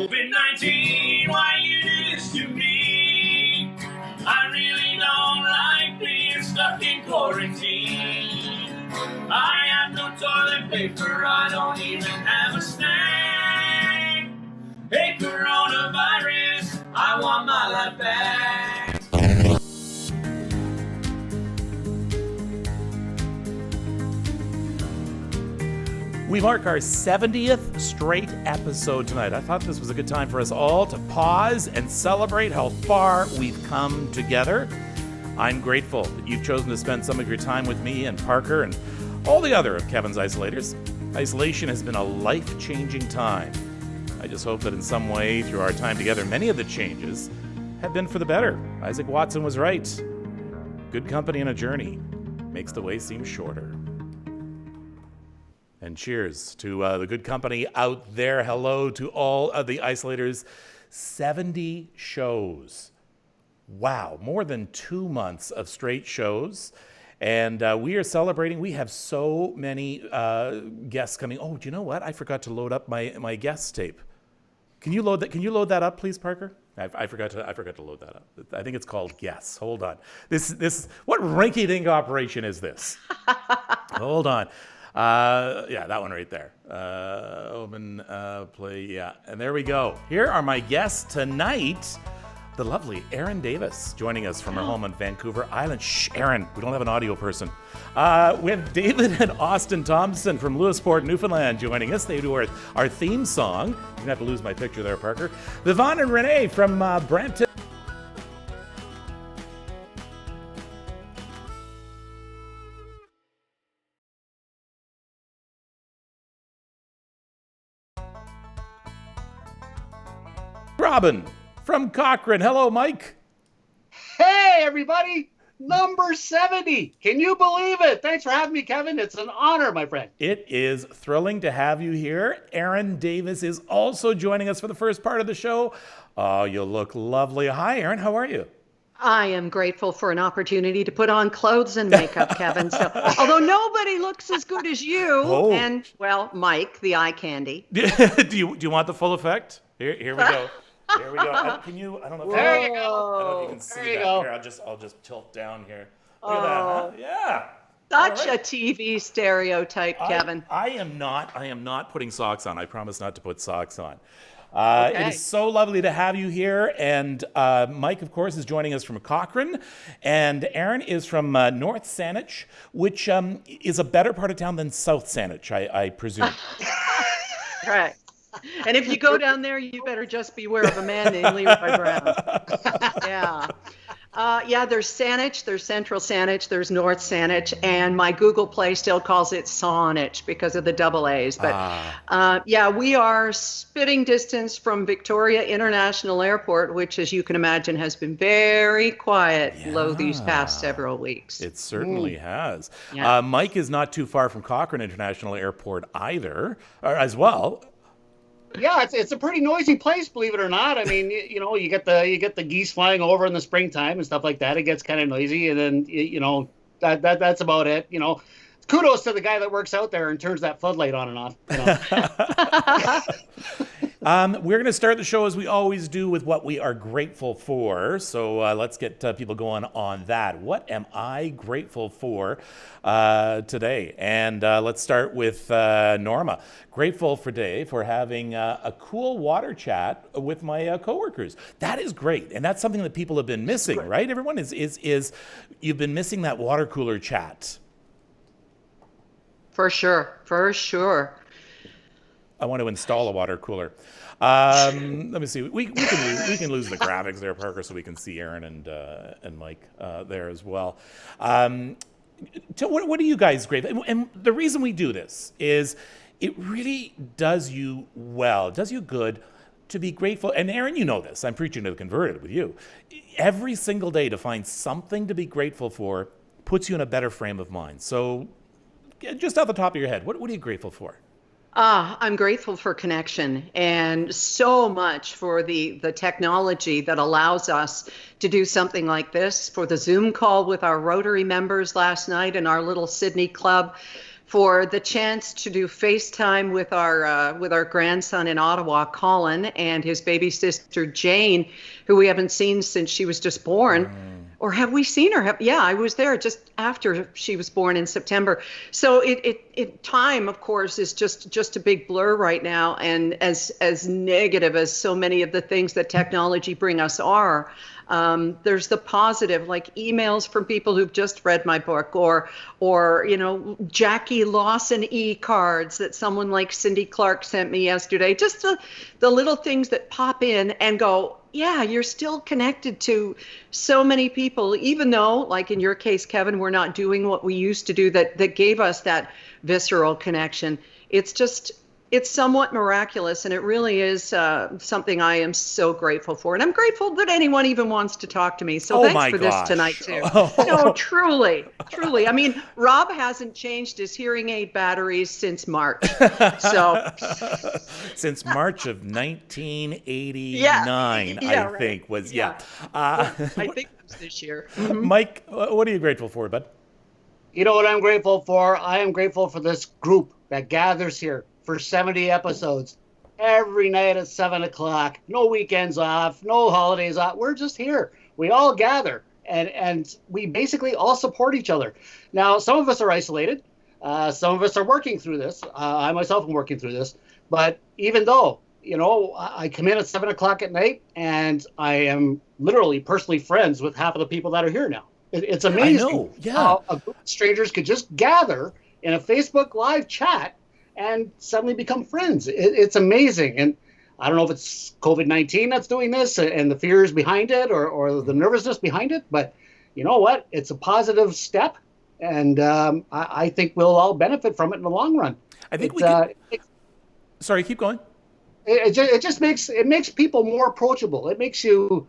COVID-19, why you do this to me? I really don't like being stuck in quarantine. I have no toilet paper, I don't even have a snack. Hey, coronavirus, I want my life back. We mark our 70th straight episode tonight. I thought this was a good time for us all to pause and celebrate how far we've come together. I'm grateful that you've chosen to spend some of your time with me and Parker and all the other of Kevin's isolators. Isolation has been a life-changing time. I just hope that in some way, through our time together, many of the changes have been for the better. Isaac Watson was right. Good company in a journey makes the way seem shorter. And cheers to the good company out there. Hello to all of the isolators. 70 shows. Wow, more than 2 months of straight shows. And we are celebrating. We have so many guests coming. Oh, do you know what? I forgot to load up my guest tape. Can you load that? Can you load that up, please, Parker? I forgot to load that up. I think it's called Guess. Hold on. This what rinky-dink operation is this? Hold on. Yeah, that one right there. Open, play, yeah. And there we go. Here are my guests tonight. The lovely Erin Davis joining us from her home in Vancouver Island. Shh, Erin, we don't have an audio person. We have David and Austin Thompson from Lewisport, Newfoundland joining us. They do our theme song. You're going to have to lose my picture there, Parker. Vivon and Renee from Brampton. Robin from Cochrane. Hello, Mike. Hey, everybody. Number 70. Can you believe it? Thanks for having me, Kevin. It's an honor, my friend. It is thrilling to have you here. Erin Davis is also joining us for the first part of the show. Oh, you look lovely. Hi, Erin. How are you? I am grateful for an opportunity to put on clothes and makeup, Kevin. So, although nobody looks as good as you and, well, Mike, the eye candy. do you want the full effect? Here we go. Here we go. Can you? I don't know. There you go. I don't know if you can see that. Here, I'll just tilt down here. Look at that. Huh? Yeah. Such a TV stereotype, Kevin. I am not putting socks on. I promise not to put socks on. It is so lovely to have you here. And Mike, of course, is joining us from Cochrane. And Erin is from North Saanich, which is a better part of town than South Saanich, I presume. Right. And if you go down there, you better just beware of a man named Leroy Brown. Yeah, there's Saanich, there's Central Saanich, there's North Saanich, and my Google Play still calls it Saanich because of the double A's. But yeah, we are spitting distance from Victoria International Airport, which, as you can imagine, has been very quiet low these past several weeks. It certainly has. Yeah. Mike is not too far from Cochrane International Airport either, as well. Yeah, it's a pretty noisy place, believe it or not. I mean, you get the geese flying over in the springtime and stuff like that. It gets kind of noisy, and then that's about it. Kudos to the guy that works out there and turns that floodlight on and off. We're going to start the show as we always do with what we are grateful for. So let's get people going on that. What am I grateful for today? And let's start with Norma. Grateful for today for having a cool water chat with my coworkers. That is great, and that's something that people have been missing, right? Everyone is you've been missing that water cooler chat. For sure. I want to install a water cooler. Let me see. We can lose the graphics there, Parker, so we can see Erin and Mike there as well. What are you guys grateful? And the reason we do this is it really does you well, does you good to be grateful. And Erin, you know this. I'm preaching to the converted with you. Every single day to find something to be grateful for puts you in a better frame of mind. So just off the top of your head, what are you grateful for? I'm grateful for connection and so much for the technology that allows us to do something like this, for the Zoom call with our Rotary members last night in our little Sydney club, for the chance to do FaceTime with our grandson in Ottawa, Colin, and his baby sister Jane, who we haven't seen since she was just born. Or have we seen her? Yeah, I was there just after she was born in September. So time, of course, is just a big blur right now. And as negative as so many of the things that technology bring us are, there's the positive, like emails from people who've just read my book, or Jackie Lawson e-cards that someone like Cindy Clark sent me yesterday. Just the little things that pop in and go, yeah, you're still connected to so many people, even though, like in your case, Kevin, we're not doing what we used to do that gave us that visceral connection. It's somewhat miraculous, and it really is something I am so grateful for. And I'm grateful that anyone even wants to talk to me. So thanks for this tonight, too. No, truly. I mean, Rob hasn't changed his hearing aid batteries since March. So since March of 1989, I think was, I think it was this year. Mm-hmm. Mike, what are you grateful for, bud? You know what I'm grateful for? I am grateful for this group that gathers here for 70 episodes every night at 7 o'clock. No weekends off, no holidays off. We're just here. We all gather, and we basically all support each other. Now, some of us are isolated. Some of us are working through this. I myself am working through this. But even though, I come in at 7 o'clock at night, and I am literally personally friends with half of the people that are here now. It's amazing how a group of strangers could just gather in a Facebook Live chat and suddenly become friends. It's amazing. And I don't know if it's COVID-19 that's doing this and the fears behind it or the nervousness behind it, but you know what? It's a positive step, and I think we'll all benefit from it in the long run. I think sorry, keep going. It just makes people more approachable. It makes you,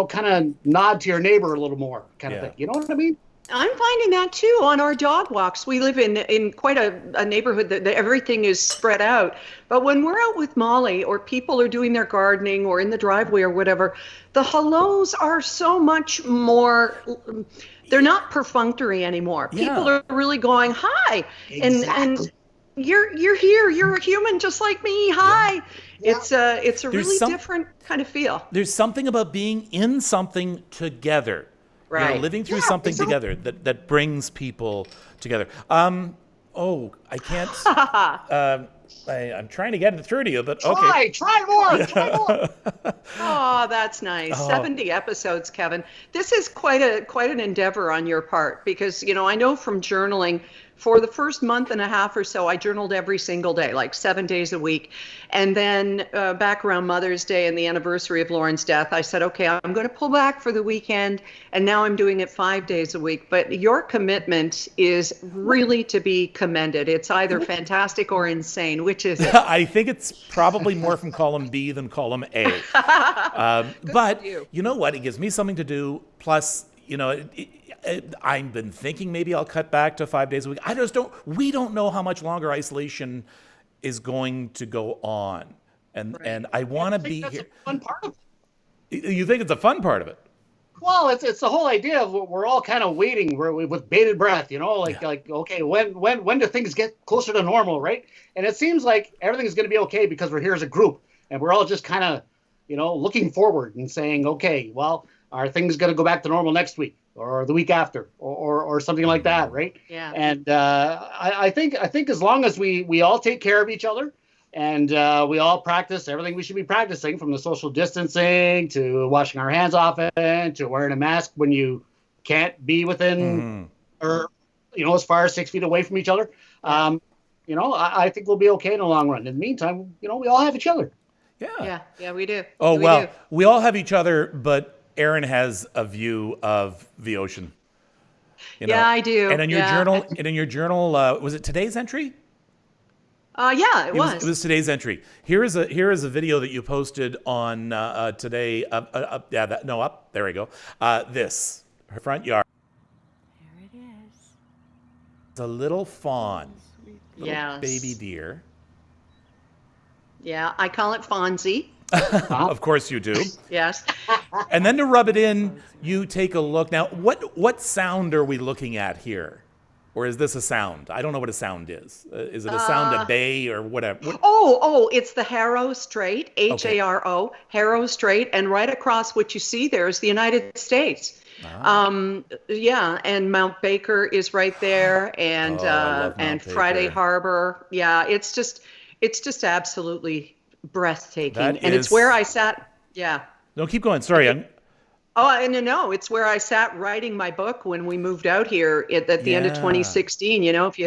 kind of nod to your neighbor a little more kind of thing. You know what I mean? I'm finding that too on our dog walks. We live in quite a neighborhood that everything is spread out. But when we're out with Molly, or people are doing their gardening or in the driveway or whatever, the hellos are so much more, they're not perfunctory anymore. People are really going, hi. Exactly. And you're here. You're a human just like me. Hi. Yeah. It's a really different kind of feel. There's something about being in something together. Right. Living through something together that brings people together. I can't. I'm trying to get it through to you, but okay. Try more. Oh, that's nice. 70 episodes, Kevin. This is quite an endeavor on your part, because I know from journaling, for the first month and a half or so, I journaled every single day, like 7 days a week. And then back around Mother's Day and the anniversary of Lauren's death, I said, okay, I'm going to pull back for the weekend. And now I'm doing it 5 days a week. But your commitment is really to be commended. It's either fantastic or insane. Which is it? I think it's probably more from column B than column A. But you know what? It gives me something to do. Plus, I've been thinking maybe I'll cut back to 5 days a week. We don't know how much longer isolation is going to go on. And I want to be here. That's a fun part of it. You think it's a fun part of it? Well, it's the whole idea of we're all kind of waiting with bated breath, like okay, when do things get closer to normal, right? And it seems like everything's going to be okay because we're here as a group, and we're all just kind of, looking forward and saying, okay, well, are things going to go back to normal next week or the week after or something like that, right? Yeah. And I think as long as we all take care of each other, and we all practice everything we should be practicing, from the social distancing to washing our hands often to wearing a mask when you can't be within or, as far as 6 feet away from each other. I think we'll be okay in the long run. In the meantime, we all have each other. Yeah, we do. Oh, we all have each other, but Erin has a view of the ocean. Yeah, I do. And in your journal, was it today's entry? It was. It was today's entry. Here is a video that you posted on today. There we go. This, her front yard. There it is. It's a little fawn. Yes. Baby deer. Yeah, I call it Fonzie. Of course you do. Yes. And then to rub it in, you take a look. Now, what sound are we looking at here? Or is this a sound? I don't know what a sound is. Is it a sound, a bay, or whatever? It's the Harrow Strait, Haro, Harrow Strait, and right across what you see there is the United States. Yeah, and Mount Baker is right there, and love Mount Friday Baker. Harbor. Yeah, it's just absolutely breathtaking, That and it's is- where I sat. Yeah. No, keep going. Sorry. Oh, no, it's where I sat writing my book when we moved out here at the end of Yeah. 2016. You know, if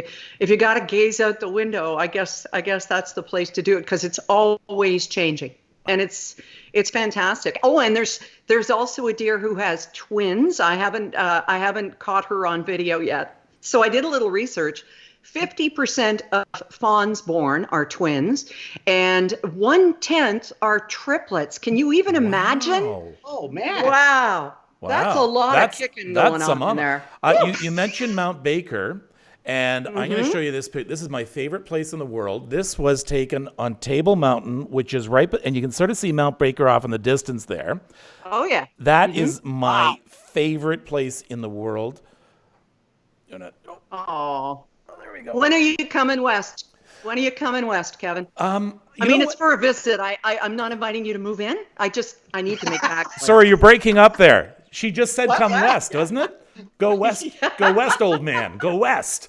you got to gaze out the window, I guess that's the place to do it, because it's always changing, and it's fantastic. Oh, and there's also a deer who has twins. I haven't caught her on video yet, so I did a little research. 50% of fawns born are twins, and 1/10 are triplets. Can you even imagine? Wow. Oh man. Wow. That's a lot That's- of kicking that's going some on on in there. You mentioned Mount Baker, and I'm going to show you this pic. This is my favorite place in the world. This was taken on Table Mountain, which is right, and you can sort of see Mount Baker off in the distance there. Oh, yeah. That is my favorite place in the world. Oh. There we go. When are you coming west? When are you coming west, Kevin? I mean, it's for a visit. I'm not inviting you to move in. I need to make that. Sorry, you're breaking up there. She just said come west, wasn't it? Go west. Go west, old man. Go west.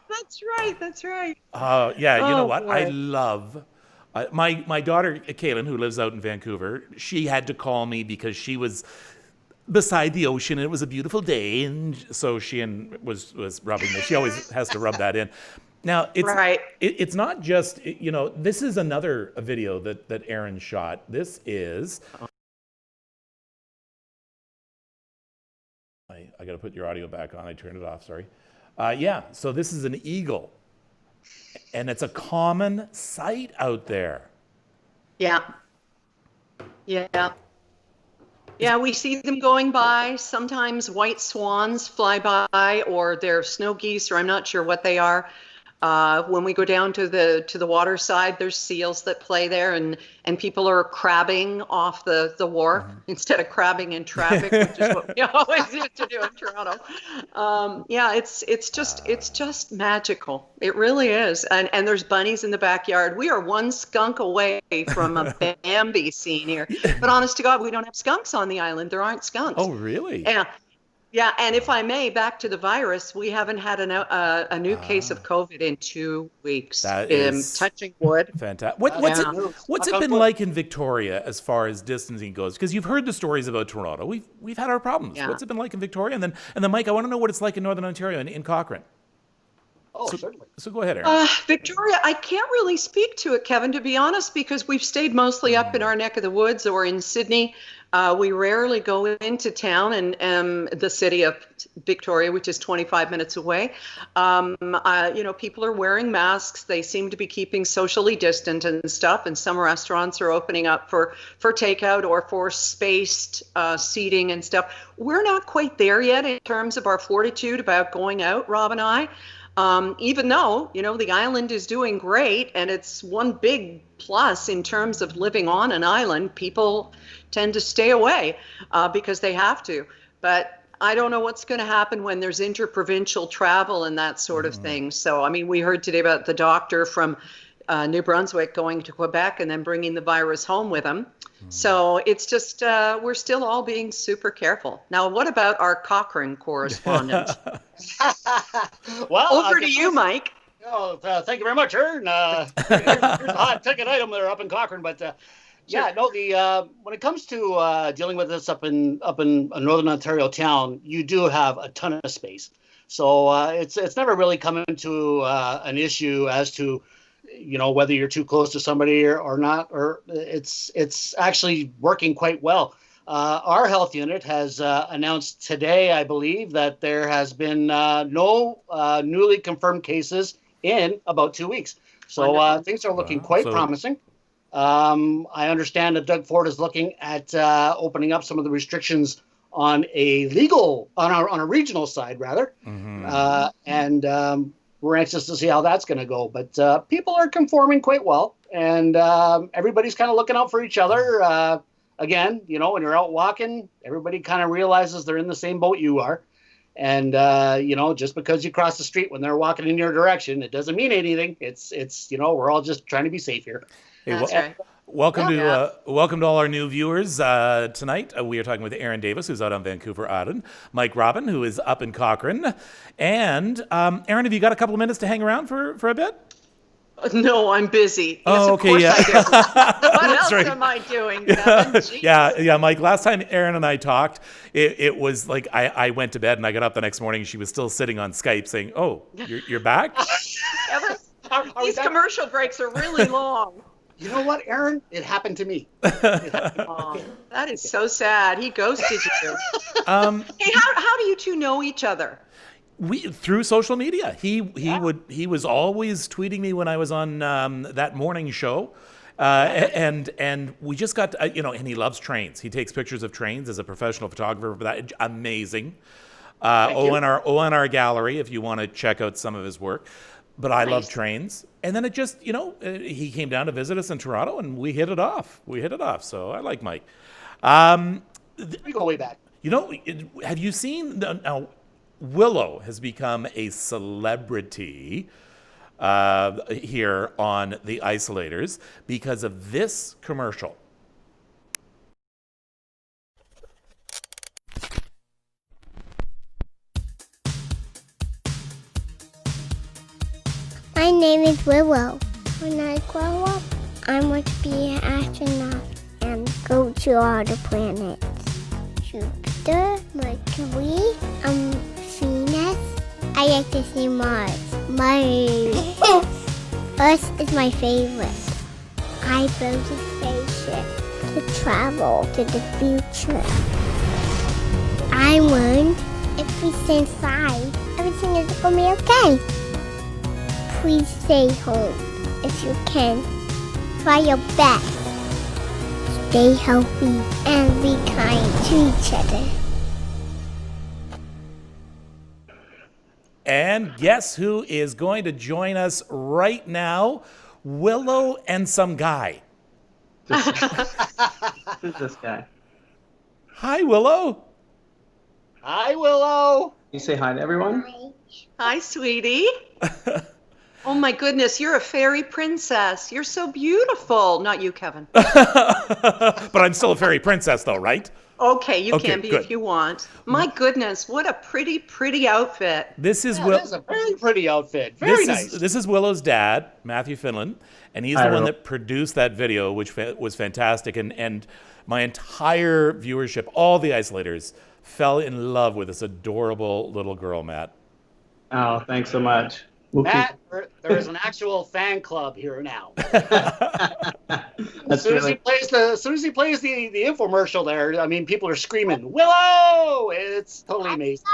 That's right. That's right. Yeah, you know Oh, what? I boy. love my daughter, Kaylin, who lives out in Vancouver. She had to call me because she was beside the ocean and it was a beautiful day, and so she was rubbing this. She always has to rub that in. Now it's Right. it's not just, you know, this is another video that Aaron shot. This is I got to put your audio back on. I turned it off. Sorry. Yeah. So this is an eagle, and it's a common sight out there. Yeah. Yeah. Yeah, we see them going by. Sometimes white swans fly by, or they're snow geese, or I'm not sure what they are. When we go down to the water side, there's seals that play there, and people are crabbing off the wharf instead of crabbing in traffic, which is what we always used to do in Toronto. Yeah, it's just magical. It really is. And there's bunnies in the backyard. We are one skunk away from a Bambi scene here. But honest to God, we don't have skunks on the island. There aren't skunks. Oh, really? Yeah, and if I may, back to the virus, we haven't had a new case of COVID in 2 weeks. That is touching wood. Fantastic. Yeah. What's it been like in Victoria as far as distancing goes? Because you've heard the stories about Toronto. We've had our problems. Yeah. What's it been like in Victoria? And then Mike, I want to know what it's like in Northern Ontario in Cochrane. Oh, certainly. So go ahead, Aaron. Victoria, I can't really speak to it, Kevin, to be honest, because we've stayed mostly up in our neck of the woods or in Sydney. We rarely go into town and the city of Victoria, which is 25 minutes away. People are wearing masks. They seem to be keeping socially distant and stuff. And some restaurants are opening up for takeout or for spaced seating and stuff. We're not quite there yet in terms of our fortitude about going out, Rob and I. Even though, the island is doing great, and it's one big plus in terms of living on an island, people tend to stay away because they have to. But I don't know what's going to happen when there's interprovincial travel and that sort of thing. So, I mean, we heard today about the doctor from New Brunswick going to Quebec and then bringing the virus home with him. So it's just, we're still all being super careful. Now, what about our Cochrane correspondent? Well, Over to you, Mike. Oh, thank you very much, Ern. Here's a hot ticket item there up in Cochrane, but when it comes to dealing with this up in a Northern Ontario town, you do have a ton of space, so it's never really come into an issue as to whether you're too close to somebody or not, or it's actually working quite well. Our health unit has announced today, I believe, that there has been no newly confirmed cases in about 2 weeks. So things are looking quite promising. I understand that Doug Ford is looking at opening up some of the restrictions on a regional side, rather. And we're anxious to see how that's going to go. But people are conforming quite well, and everybody's kind of looking out for each other. Again, when you're out walking, everybody kind of realizes they're in the same boat you are. And just because you cross the street when they're walking in your direction, it doesn't mean anything. It's we're all just trying to be safe here. That's right. Welcome to all our new viewers tonight. We are talking with Aaron Davis, who's out on Vancouver Island, Mike Robin, who is up in Cochrane, and Aaron, have you got a couple of minutes to hang around for a bit? No, I'm busy. Oh, okay, of course yeah. I do. What else right. am I doing, Kevin? Yeah, Mike, last time Aaron and I talked, it was like I went to bed and I got up the next morning and she was still sitting on Skype saying, "Oh, you're back?" Kevin, Are we these back? commercial breaks are really long. You know what, Aaron? It happened to me. Oh, that is so sad. He ghosted you. Hey, how do you two know each other? Through social media. He was always tweeting me when I was on that morning show. And we just got, and he loves trains. He takes pictures of trains as a professional photographer. For that, amazing. ONR gallery, if you want to check out some of his work. But I love trains. And then it just, he came down to visit us in Toronto, and we hit it off. So I like Mike. We go way back. Have you seen now? Willow has become a celebrity here on The Isolators because of this commercial. My name is Willow. When I grow up, I want to be an astronaut and go to all the planets. Jupiter, Mercury, Venus. I like to see Mars. Earth is my favorite. I built a spaceship to travel to the future. I learned if we stand aside, everything is going to be okay. Please stay home if you can. Try your best. Stay healthy and be kind to each other. And guess who is going to join us right now? Willow and some guy. Who's this guy? Hi, Willow. Hi, Willow. You say hi to everyone? Hi, sweetie. Oh my goodness, you're a fairy princess. You're so beautiful. Not you, Kevin. But I'm still a fairy princess, though, right? Okay, you Okay, can be good. if you want. My goodness, what a pretty, pretty outfit. This is That is a very pretty outfit. Very nice. This is Willow's dad, Matthew Finland, and he's Hi, the one Willow. that produced that video, which was fantastic. And my entire viewership, all the isolators, fell in love with this adorable little girl, Matt. Oh, thanks so much. We'll Matt, there is an actual fan club here now. That's As soon as he plays the infomercial there, I mean, people are screaming, "Willow!" It's totally amazing.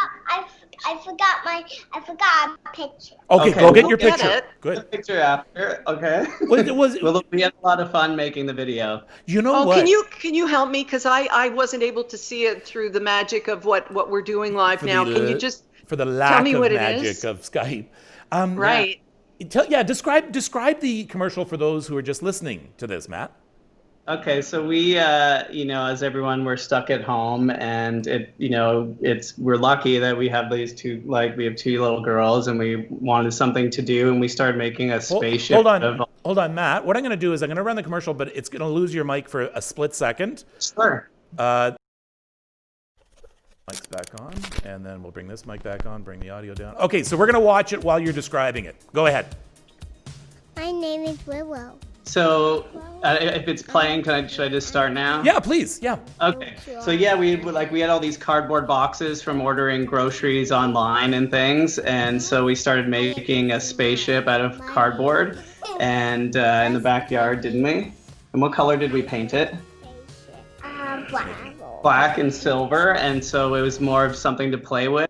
I forgot a picture. Okay, Okay, go get we'll your get picture. it. the Good. picture after, okay? Well, We had a lot of fun making the video. you know Oh, what? can you help me? Because I wasn't able to see it through the magic of what we're doing live For now. the- Can you just for the lack me of what it magic is? of Skype. right? Describe the commercial for those who are just listening to this, Matt. Okay, so we, as everyone, we're stuck at home, and we're lucky that we have these two, we have two little girls, and we wanted something to do, and we started making a spaceship. Hold on, Matt. What I'm going to do is I'm going to run the commercial, but it's going to lose your mic for a split second. Sure. Mic's back on, and then we'll bring this mic back on, bring the audio down. Okay, so we're going to watch it while you're describing it. Go ahead. My name is Willow. So, if it's playing, should I just start now? Yeah, please. Yeah. Okay. So yeah, we had all these cardboard boxes from ordering groceries online and things, and so we started making a spaceship out of cardboard, and in the backyard, didn't we? And what color did we paint it? Black. Black and silver, and so it was more of something to play with.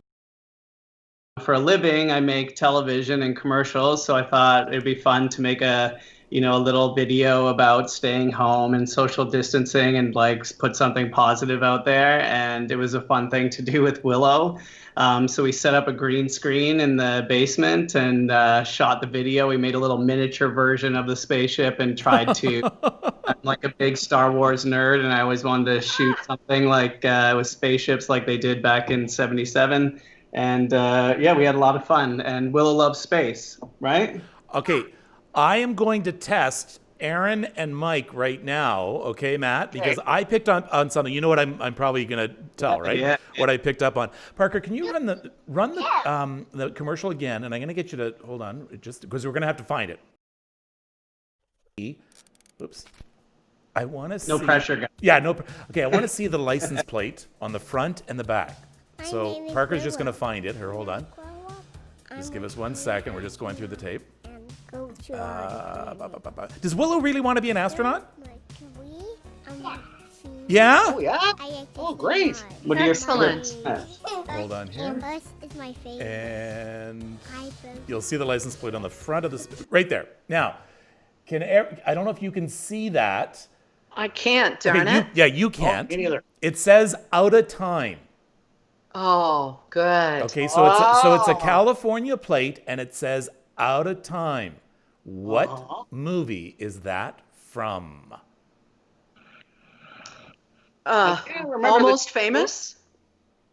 For a living, I make television and commercials, so I thought it'd be fun to make a little video about staying home and social distancing and put something positive out there. And it was a fun thing to do with Willow. So we set up a green screen in the basement and shot the video. We made a little miniature version of the spaceship and tried to, I'm like a big Star Wars nerd, and I always wanted to shoot something with spaceships like they did back in '77. And yeah, we had a lot of fun. And Willow loves space, right? Okay, I am going to test Aaron and Mike right now, okay, Matt? Because I picked on something. You know what I'm probably going to tell, right? Yeah. What I picked up on. Parker, can you run the commercial again? And I'm going to get you to hold on, just because we're going to have to find it. Oops. I want to see. No pressure, guys. Yeah, no. Okay, I want to see the license plate on the front and the back. My So name is Parker's just going to Willow. find it. Here, hold on. Grow up, Just give us 1 second. We're just going through the tape. and go to Does Willow really want to be an astronaut? Can we? See Yeah? Oh yeah. I like Oh, to great. fly. What are your Excellent. favorites? Hold on here. Campus is my favorite. And I built you'll see the license plate on the front of the right there. Now, I don't know if you can see that. I can't, darn Okay, it. you can't. Me neither. It says out of time. Oh, good. Okay, so it's a California plate and it says out of time. What movie is that from? can't remember Almost the- Famous?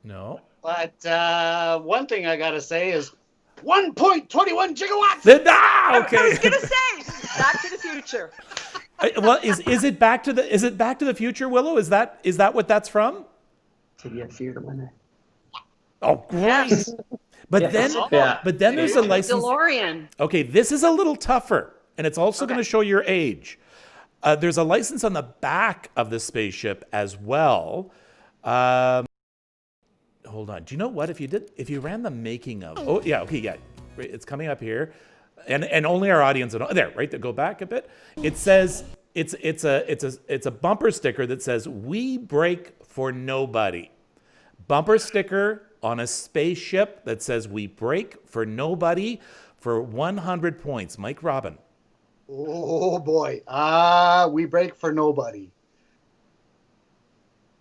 No. But one thing I gotta say is 1.21 gigawatts. I Okay. was gonna say Back to the Future. Well, is it Back to the Future, Willow? Is that what that's from? To be a theater winner. Oh, great. Yes. But Yes. then Yeah. there's a license. DeLorean. Okay, this is a little tougher, and it's also going to show your age. There's a license on the back of the spaceship as well. Hold on. Do you know what? If you ran the making of, it's coming up here, and only our audience there, right? To go back a bit, it says it's a bumper sticker that says "We brake for nobody." Bumper sticker on a spaceship that says "We brake for nobody" for 100 points. Mike Robin. Oh boy. We break for nobody.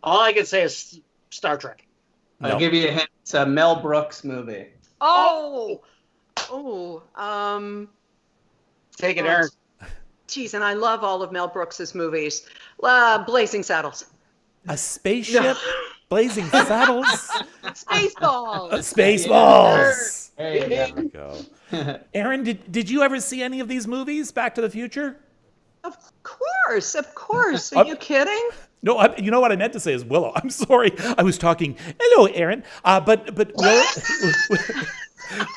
All I can say is Star Trek. No. I'll give you a hint. It's a Mel Brooks movie. Oh. Take it, Aaron. Geez, and I love all of Mel Brooks's movies. Blazing Saddles. A spaceship, Blazing Saddles, Spaceballs. Spaceballs. There you There we go. Aaron, did you ever see any of these movies, Back to the Future? Of course. Are you kidding? No, you know what I meant to say is Willow. I'm sorry, I was talking. Hello, Aaron. But Willow,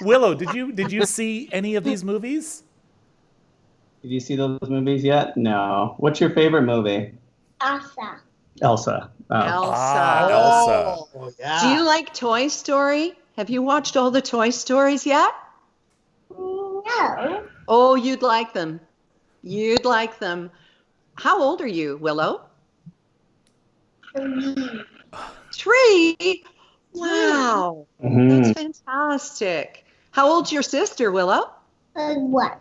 Willow, did you see any of these movies? Did you see those movies yet? No. What's your favorite movie? Elsa. Elsa. Oh. Elsa. Elsa. Oh, yeah. Do you like Toy Story? Have you watched all the Toy Stories yet? No. Oh, you'd like them. You'd like them. How old are you, Willow? 3? Wow. Mhm. That's fantastic. How old's your sister, Willow? What?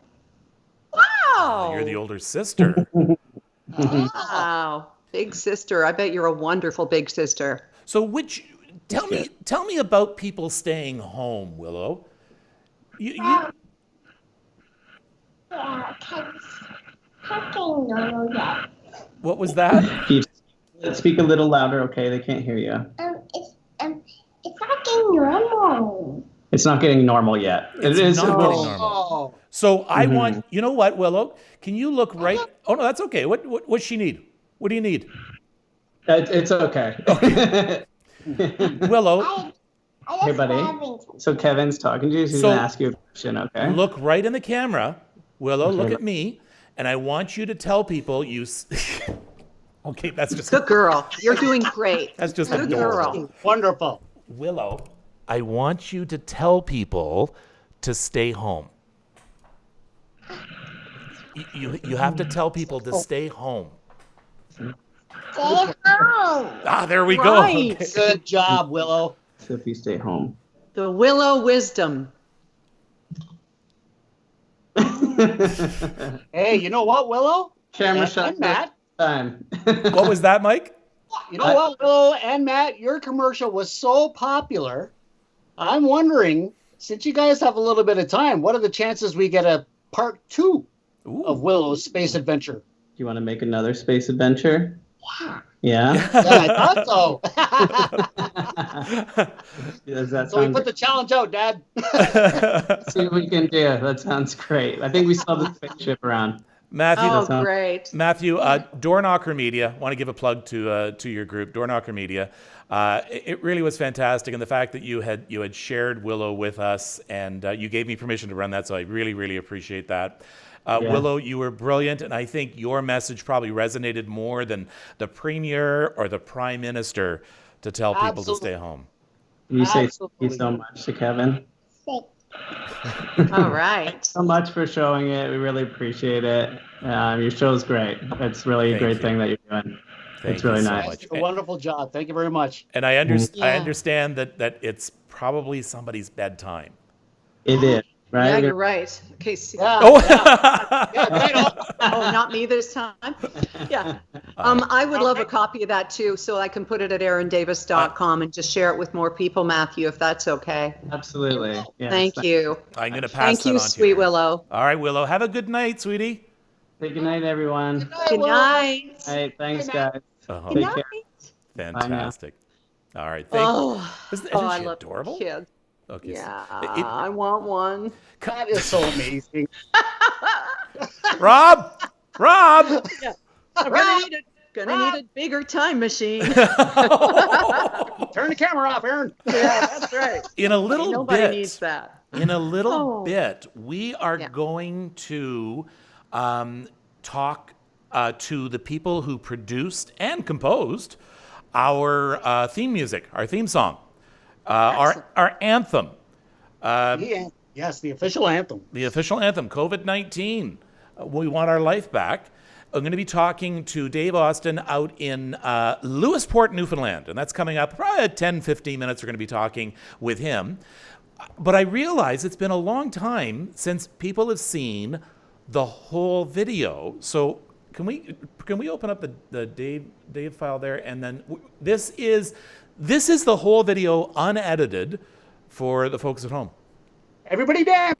Wow. You're the older sister. Wow. Big sister. I bet you're a wonderful big sister. So tell me about people staying home, Willow. You, Yeah, talking normal yet. what was that? Speak a little louder, okay? They can't hear you. It's talking normal. It's not getting normal yet. It's It is not a getting little- normal. Oh, So I want, you know what, Willow? Can you look right? Oh no, that's okay. What's she need? What do you need, It's okay. Willow? I Hey, just buddy. having So Kevin's talking to you. So he's So- gonna ask you a question, okay? Look right in the camera, Willow. Look Okay. at me, and I want you to tell people you. Okay, that's just Good girl. You're doing great. that's just Good adorable. girl. wonderful. Willow, I want you to tell people to stay home. You have to tell people to stay home. stay home. Ah, there we go. Right. Okay. Good job, Willow. So if you stay home. The Willow wisdom. Hey, you know what, Willow? Camera And shot. Matt. Time. What was that, Mike? You know what, Willow and Matt? Your commercial was so popular. I'm wondering, since you guys have a little bit of time, what are the chances we get a part 2 Ooh. of Willow's space adventure? Do you want to make another space adventure? Yeah. Yeah, I thought so. Does that So we sound put the challenge out, Dad. see what we can do? That sounds great. I think we still have the spaceship around. Matthew, Oh, great. Matthew, Door Knocker Media. Want to give a plug to your group, Door Knocker Media. It really was fantastic, and the fact that you had shared Willow with us, and you gave me permission to run that, so I really, really appreciate that. Yeah. Willow, you were brilliant, and I think your message probably resonated more than the Premier or the Prime Minister to tell people to Absolutely. stay home. You say thank Absolutely. you so much to Kevin. All right. So much for showing it. We really appreciate it. Your show's great. It's really a Thank great you. thing that you're doing. Thank It's really you so nice. much. It's a wonderful job. Thank you very much. And I Yeah. understand that it's probably somebody's bedtime. It is, right? Yeah, you're right. Okay. Yeah. Oh, Yeah, right on. Oh, not me this time. Yeah. I would love a copy of that too, so I can put it at aarondavis.com and just share it with more people, Matthew, if that's okay. Absolutely. Yes. Thank you. I'm going to pass Thank that you, on to sweet you. Willow. All right, Willow. Have a good night, sweetie. Say good night, everyone. Good night. All right. Thanks, guys. Oh, Good Take care. night. fantastic. All right. Isn't I she love adorable? kids. Okay. Yeah, It- I want one. That is so amazing. Rob! Rob! I'm gonna need a bigger time machine. Turn the camera off, Aaron. Yeah, that's right. In a little Nobody bit. needs that. In a little Oh. bit, we are Yeah. going to talk to the people who produced and composed our theme music, our theme song, our anthem, Yeah. Yes, the official anthem. the official anthem, COVID-19. We want our life back. I'm going to be talking to Dave Austin out in Lewisport, Newfoundland, and that's coming up probably 10, 15 minutes. We're going to be talking with him. But I realize it's been a long time since people have seen the whole video. So can we open up the Dave file there, and then this is the whole video unedited for the folks at home. Everybody dance.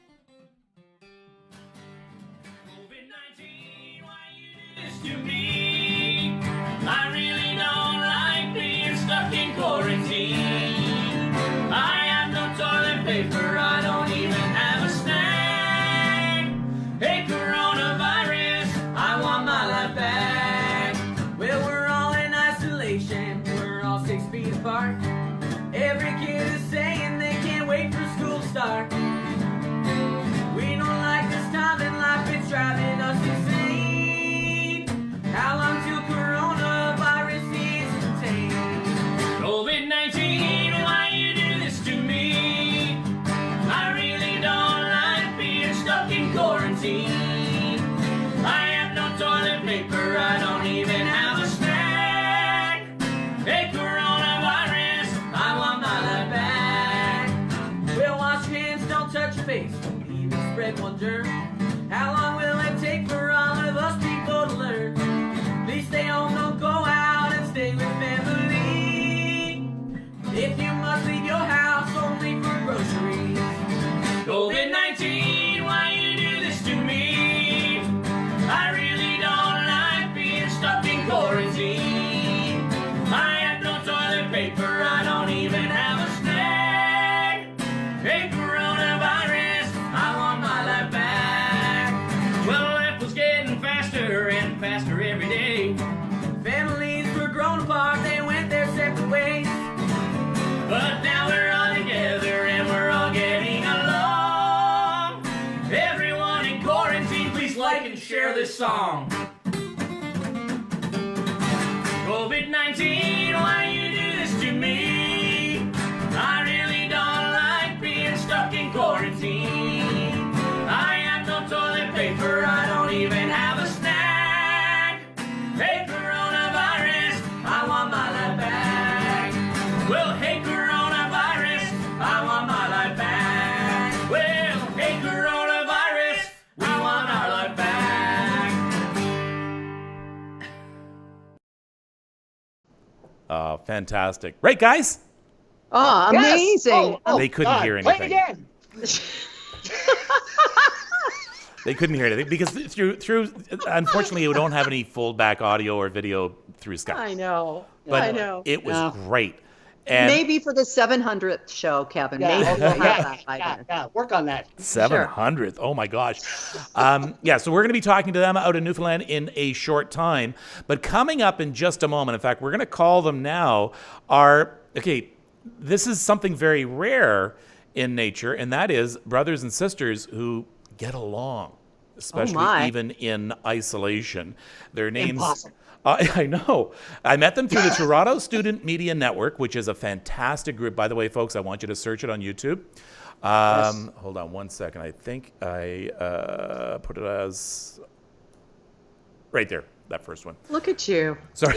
COVID-19, why you do this to me? I really don't like being stuck in quarantine. I have no toilet paper, I don't even have a snack. Hey, coronavirus, I want my life back. Well, we're all in isolation, we're all 6 feet apart. Every kid is saying they can't wait for school to start. We don't like this time in life, it's driving us insane. How long till coronavirus is contained? COVID-19, why you do this to me? I really don't like being stuck in quarantine. I have no toilet paper, I don't even have a snack. Hey, coronavirus, I want my life back. Well, wash your hands, don't touch your face, don't even spread one germ. How long will it take for all of us people to learn? Please stay home, don't go out, and stay with family. If you must leave your house, only for groceries. COVID-19, why you do this to me? I really don't like being stuck in quarantine. I have no toilet paper, I don't even have a snack. Hey, coronavirus, I want my life back. Well, life was getting faster and faster every day. Families were grown apart, they went their separate ways. But now we're all together and we're all getting along. Everyone in quarantine, please like and share this song. COVID-19, why you do this to me? I really don't like being stuck in quarantine. I have no toilet paper, I don't even have a snack. Hey, coronavirus, I want my life back. Well, hey, coronavirus, I want my life back. Well, hey, coronavirus, we want our life back. Oh, fantastic. Right, guys? Oh, Yes. amazing. Oh, They couldn't God. hear Play it anything. again. They couldn't hear anything because through unfortunately we don't have any fold back audio or video through Skype. I know. But I know. it was Yeah. great. And Maybe for the 700th show, Kevin. Yeah, Maybe okay, we'll have yeah, that by yeah, then. yeah. Work on that. 700th. Oh my gosh. Yeah, so we're going to be talking to them out in Newfoundland in a short time. But coming up in just a moment, in fact, we're going to call them now, this is something very rare in nature, and that is brothers and sisters who get along, especially my. even in isolation. Their names. Impossible. I know. I met them through the Toronto Student Media Network, which is a fantastic group. By the way, folks, I want you to search it on YouTube. Hold on one second. I think I put it as right there, that first one. Look at you. Sorry.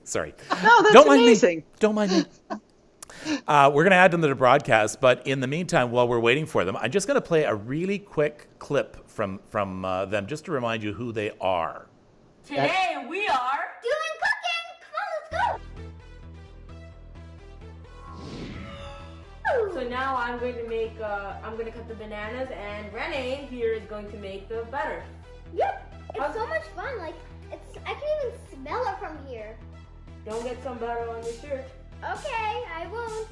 Sorry. No, that's Don't mind amazing. me. Don't mind me. We're going to add them to the broadcast, but in the meantime, while we're waiting for them, I'm just going to play a really quick clip from them just to remind you who they are. Today we are Doing cooking! Come on, let's go! So now I'm going to make, I'm going to cut the bananas, and Renee here is going to make the butter. Yep, it's so much fun. Like, I can even smell it from here. Don't get some butter on your shirt. Okay, I won't.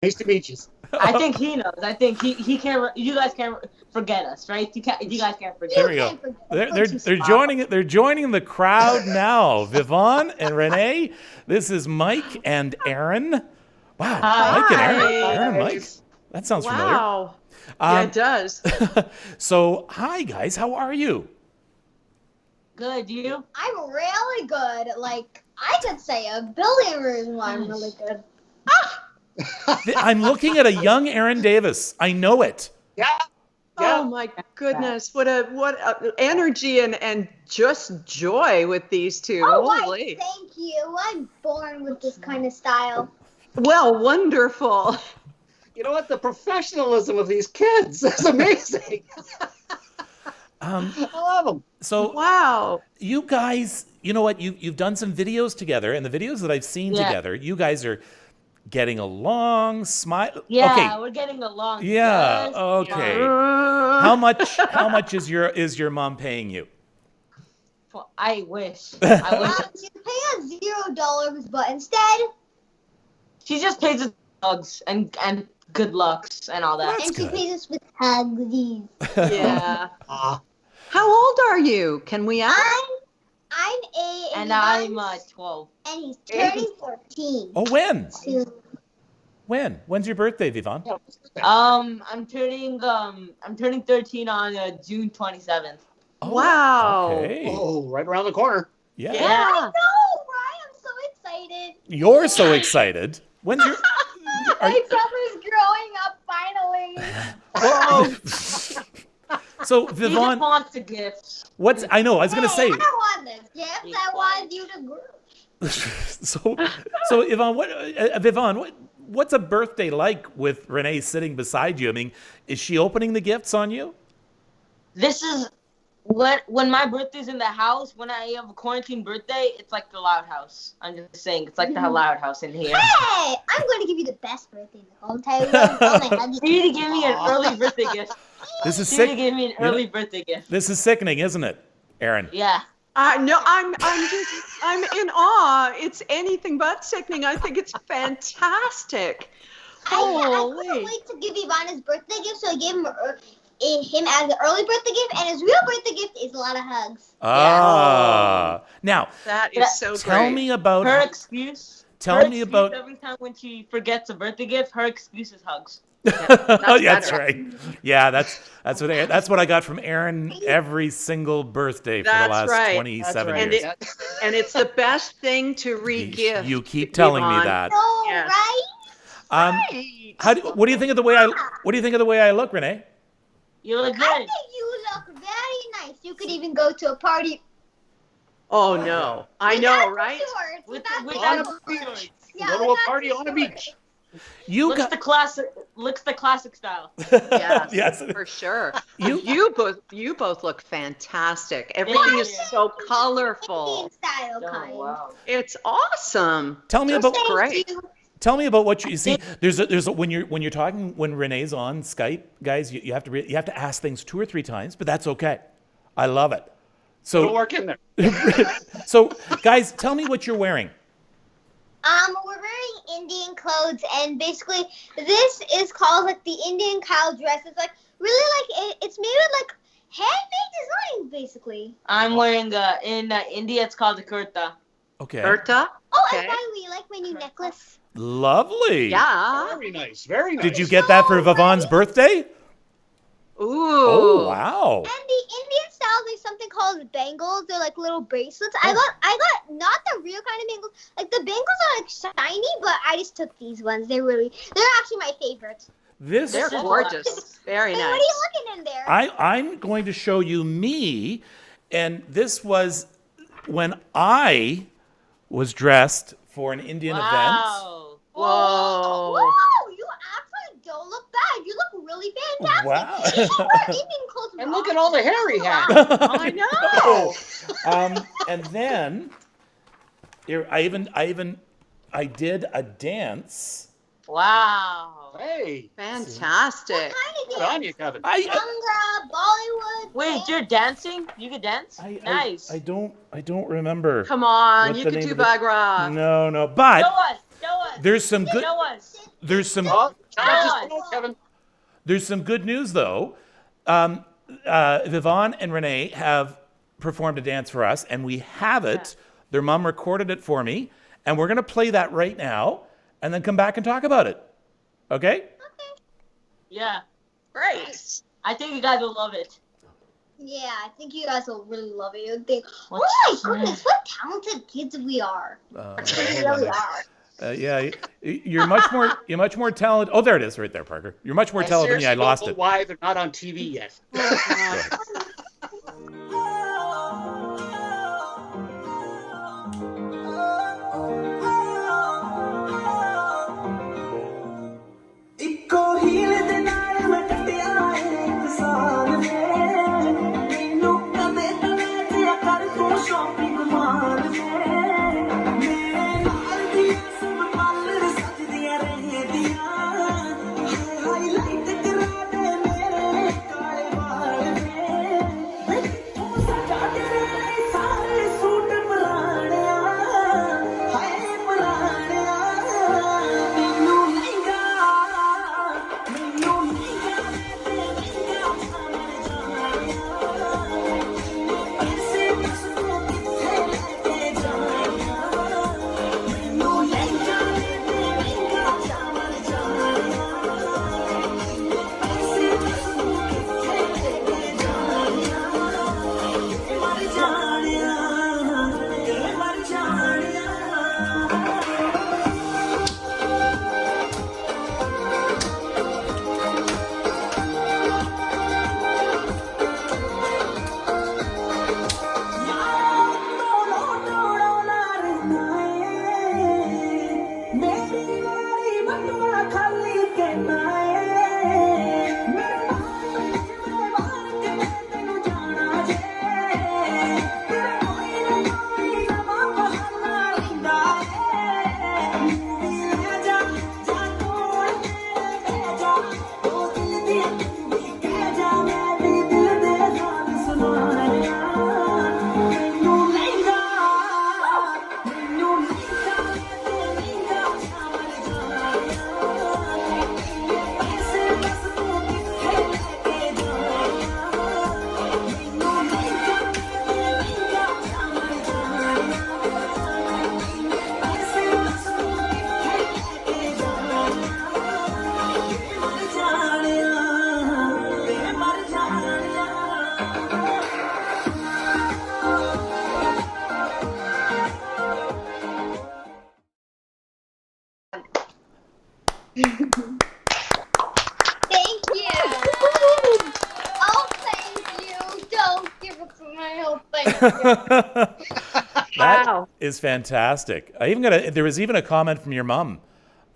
Nice to meet you. I think he knows. I think he can't. You guys can't forget us, right? You guys can't forget. There we go. They're joining the crowd now. Vivon and Renee. This is Mike and Aaron. Wow, Hi. Mike and Aaron. Hi. Aaron and Mike. That sounds Wow. Yeah, it does. familiar. So, hi guys, how are you? Good, you? I'm really good. Like, I could say a billion reasons why I'm really good. I'm looking at a young Aaron Davis. I know it. Yeah. Oh my goodness! What a energy and just joy with these two. Oh, Holy. thank you. I'm born with this kind of style. Well, wonderful. You know what? The professionalism of these kids is amazing. I love them. So, Wow. you guys, you know what? You've done some videos together, and the videos that I've seen Yeah. together, you guys are getting along, smile. Yeah, Okay. we're getting along. Yeah. just Okay. fine. How much is your mom paying you? I wish. I wish. She's paying us $0, but instead, She just pays us hugs and good lucks and all that. That's and she good. pays us with hugs. Yeah. Ah, How old are you? Can we ask? I'm 8 And I'm 12. and he's turning 13. Oh, when? soon. When's your birthday, Vivon? I'm turning 13 on June 27th. Oh, Wow. Okay. oh, right around the corner. Yeah. Yeah. I know, right? I'm so excited. You're so excited. When's your? Are My you- brother's growing up finally. So He just Vivon, wants a gift. what's? I know. I was gonna Hey, say. I don't want this gift. I want you to grow. So Yvonne, Vivon, what's a birthday like with Renee sitting beside you? I mean, is she opening the gifts on you? This is when my birthday's in the house. When I have a quarantine birthday, it's like the Loud House. I'm just saying, it's like the Loud House in here. Hey, I'm going to give you the best birthday in the whole entire world. Oh my God. You need to give me an early birthday gift. This is You need to sick. give me an early birthday gift. This is sickening, isn't it, Aaron? Yeah. No, I'm in awe. It's anything but sickening. I think it's fantastic. I Holy. couldn't wait to give Ivan his birthday gift, so I gave him as an early birthday gift, and his real birthday gift is a lot of hugs. Ah. Now, That is so tell great. me about. Her excuse. Tell her me excuse about. Every time when she forgets a birthday gift, her excuse is hugs. Oh, yeah, that's better. right. Yeah, that's what I got from Aaron every single birthday for the That's last right. 27 And years. and it's the best thing to re-gift. You keep telling me Yvonne. that. No, Yes. right? Right. What do you think of the way I look, Renee? You look I good. think you look very nice. You could even go to a party. Oh no. I know, without right? shorts, With without On the a shorts. beach. Yeah, Go to a without party the on a shorts. beach. You Looks got the classic style. Yes, yes. for sure. You- You both look fantastic. Everything is so colorful. Indian style Oh, kind. wow. It's awesome. Tell me So about thank great. you. Tell me about what you see. When you're talking, when Renee's on Skype, guys, you have to ask things 2 or 3 times, but that's okay. I love it. So It'll work in there. So guys, tell me what you're wearing. We're wearing Indian clothes, and basically this is called like the Indian cow dress. It's like really like it's made with like handmade designs, basically. I'm wearing in India it's called a kurta. Okay. Berta? Oh, Okay. and by the way, you like my new necklace? Lovely. Yeah. Very nice. Very nice. Did you get that for Vivon's birthday? Ooh. Oh, wow. And the Indian style, there's something called bangles. They're like little bracelets. I got not the real kind of bangles. Like the bangles are like shiny, but I just took these ones. They're actually my favorite. They're gorgeous. Very Hey, nice. what are you looking in there? I'm going to show you me, and this was when I was dressed for an Indian event. Wow. Whoa. Whoa, you actually don't look bad. You look really fantastic. Wow. You should wear Indian clothes. And look at all the hair he had. I know. And then here, I did a dance. Wow. Hey, Fantastic. Kind of good on you, Kevin. Younger, Bollywood. Wait, you're dancing? You can dance? Nice. I don't remember. Come on, what you the can name do of it- Bagra. No, but Show us. Show us. there's some good. Show us. There's some. Oh, on. Kevin. There's some good news, though. Vivon and Renee have performed a dance for us, and we have it. Their mom recorded it for me, and we're going to play that right now, and then come back and talk about it. Okay? Yeah. Great. I think you guys will love it. Yeah, I think you guys will really love it. You'll think, What's oh my goodness, what talented kids we are. We really are. Yeah, you're much more talented. Oh, there it is, right there, Parker. You're much more talented than me. I lost Don't it. know why they're not on TV yet. Thank you. Oh, thank you. Don't give up on my help. Thank you. That is fantastic. There was even a comment from your mom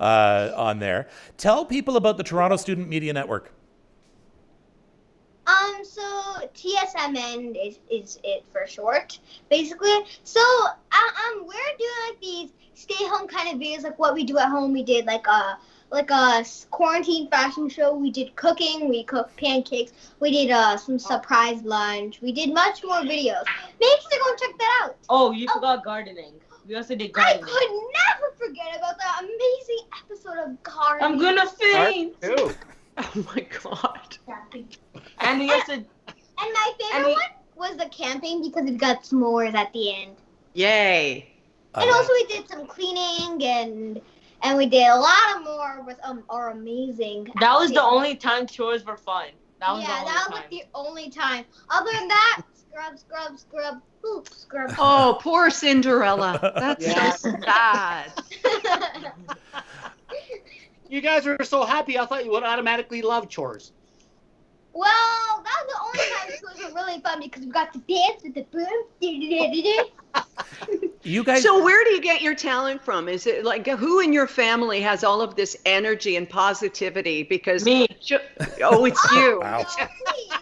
on there. Tell people about the Toronto Student Media Network. So TSMN is it for short, basically. So we're doing like these stay home kind of videos, like what we do at home. We did like a quarantine fashion show. We did cooking. We cooked pancakes. We did some surprise lunch. We did much more videos. Make sure to go check that out. Oh, you forgot gardening. We also did gardening. I could never forget about that amazing episode of gardening. I'm gonna faint. Too. Oh my God. And we also. And my favorite one was the camping because it got s'mores at the end. Yay. And also we did some cleaning and we did a lot more with our amazing. That was the only time chores were fun. That was like the only time. Other than that, scrub, poop, scrub. Oh, poor Cinderella. That's so sad. You guys were so happy, I thought you would automatically love chores. Well, that was the only time chores were really fun because we got to dance with the broom. You guys. So where do you get your talent from? Is it like who in your family has all of this energy and positivity? Because me. Oh, it's you. Wow. No, please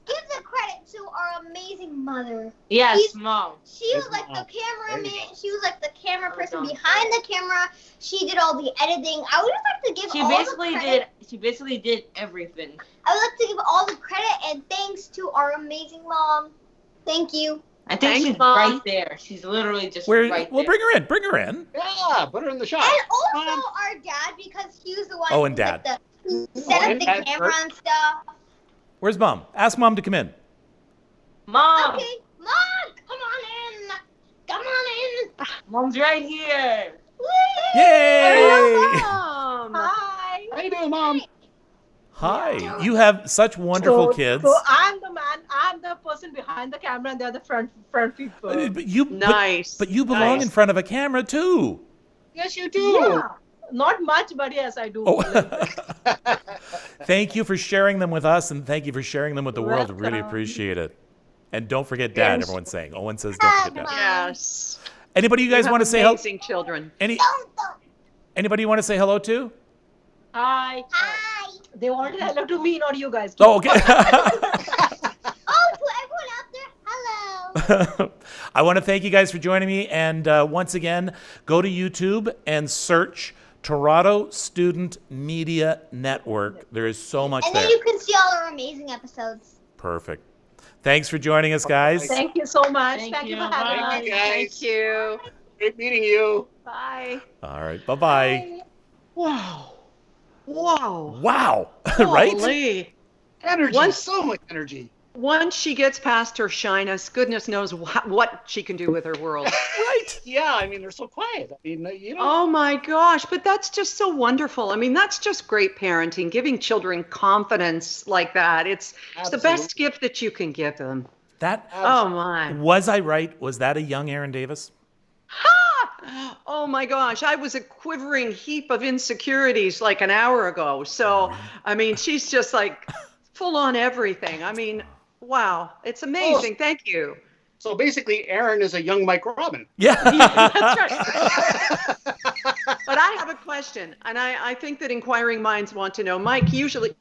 give the credit to our amazing mother. Yes, Mom. She was like the cameraman. She was like the camera person behind the camera. She did all the editing. I would just like to give She basically did everything. I would like to give all the credit and thanks to our amazing mom. Thank you. I think she's right there. She's literally just right there. Well, bring her in. Bring her in. Yeah, put her in the shot. And also our dad, because he was the one Oh, and Dad. who set up the camera and stuff. Where's Mom? Ask Mom to come in. Mom. Okay, Mom, come on in. Come on in. Mom's right here. Yay! Mom. Hi. How you doing, Mom? Hi. You have such wonderful kids. So I'm the man. I'm the person behind the camera, and they're the front people. But you, Nice. But you belong Nice. in front of a camera too. Yes, you do. Yeah, not much, but yes, I do. Oh. Thank you for sharing them with us, and thank you for sharing them with the world. Really Welcome. appreciate it. And don't forget Dad. Everyone's saying. Owen says don't forget Dad. Yes. Anybody you guys want to say hello? Amazing children. Anybody you want to say hello to? Hi. Hi. They wanted hello to me, not you guys. Oh, okay. Oh, to everyone out there, hello. I want to thank you guys for joining me. And once again, go to YouTube and search Toronto Student Media Network. There is so much And there. then you can see all our amazing episodes. Perfect. Thanks for joining us, guys. Thank you so much. Thank you you. for having Thank us. you, guys. Thank you. Great meeting you. Bye. All right. Bye-bye. Wow. Wow. Wow. Right? Holy. Energy. So much energy. Once she gets past her shyness, goodness knows what she can do with her world. Right. Yeah, I mean, they're so quiet. I mean, you know. Oh my gosh, but that's just so wonderful. I mean, that's just great parenting, giving children confidence like that. It's the best gift that you can give them. That. Oh my. Was I right? Was that a young Aaron Davis? Ha! Oh my gosh, I was a quivering heap of insecurities like an hour ago. So, I mean, she's just like full on everything. I mean, wow, it's amazing. Thank you. So basically, Aaron is a young Mike Robin. Yeah. That's right. But I have a question, and I think that inquiring minds want to know. Mike, usually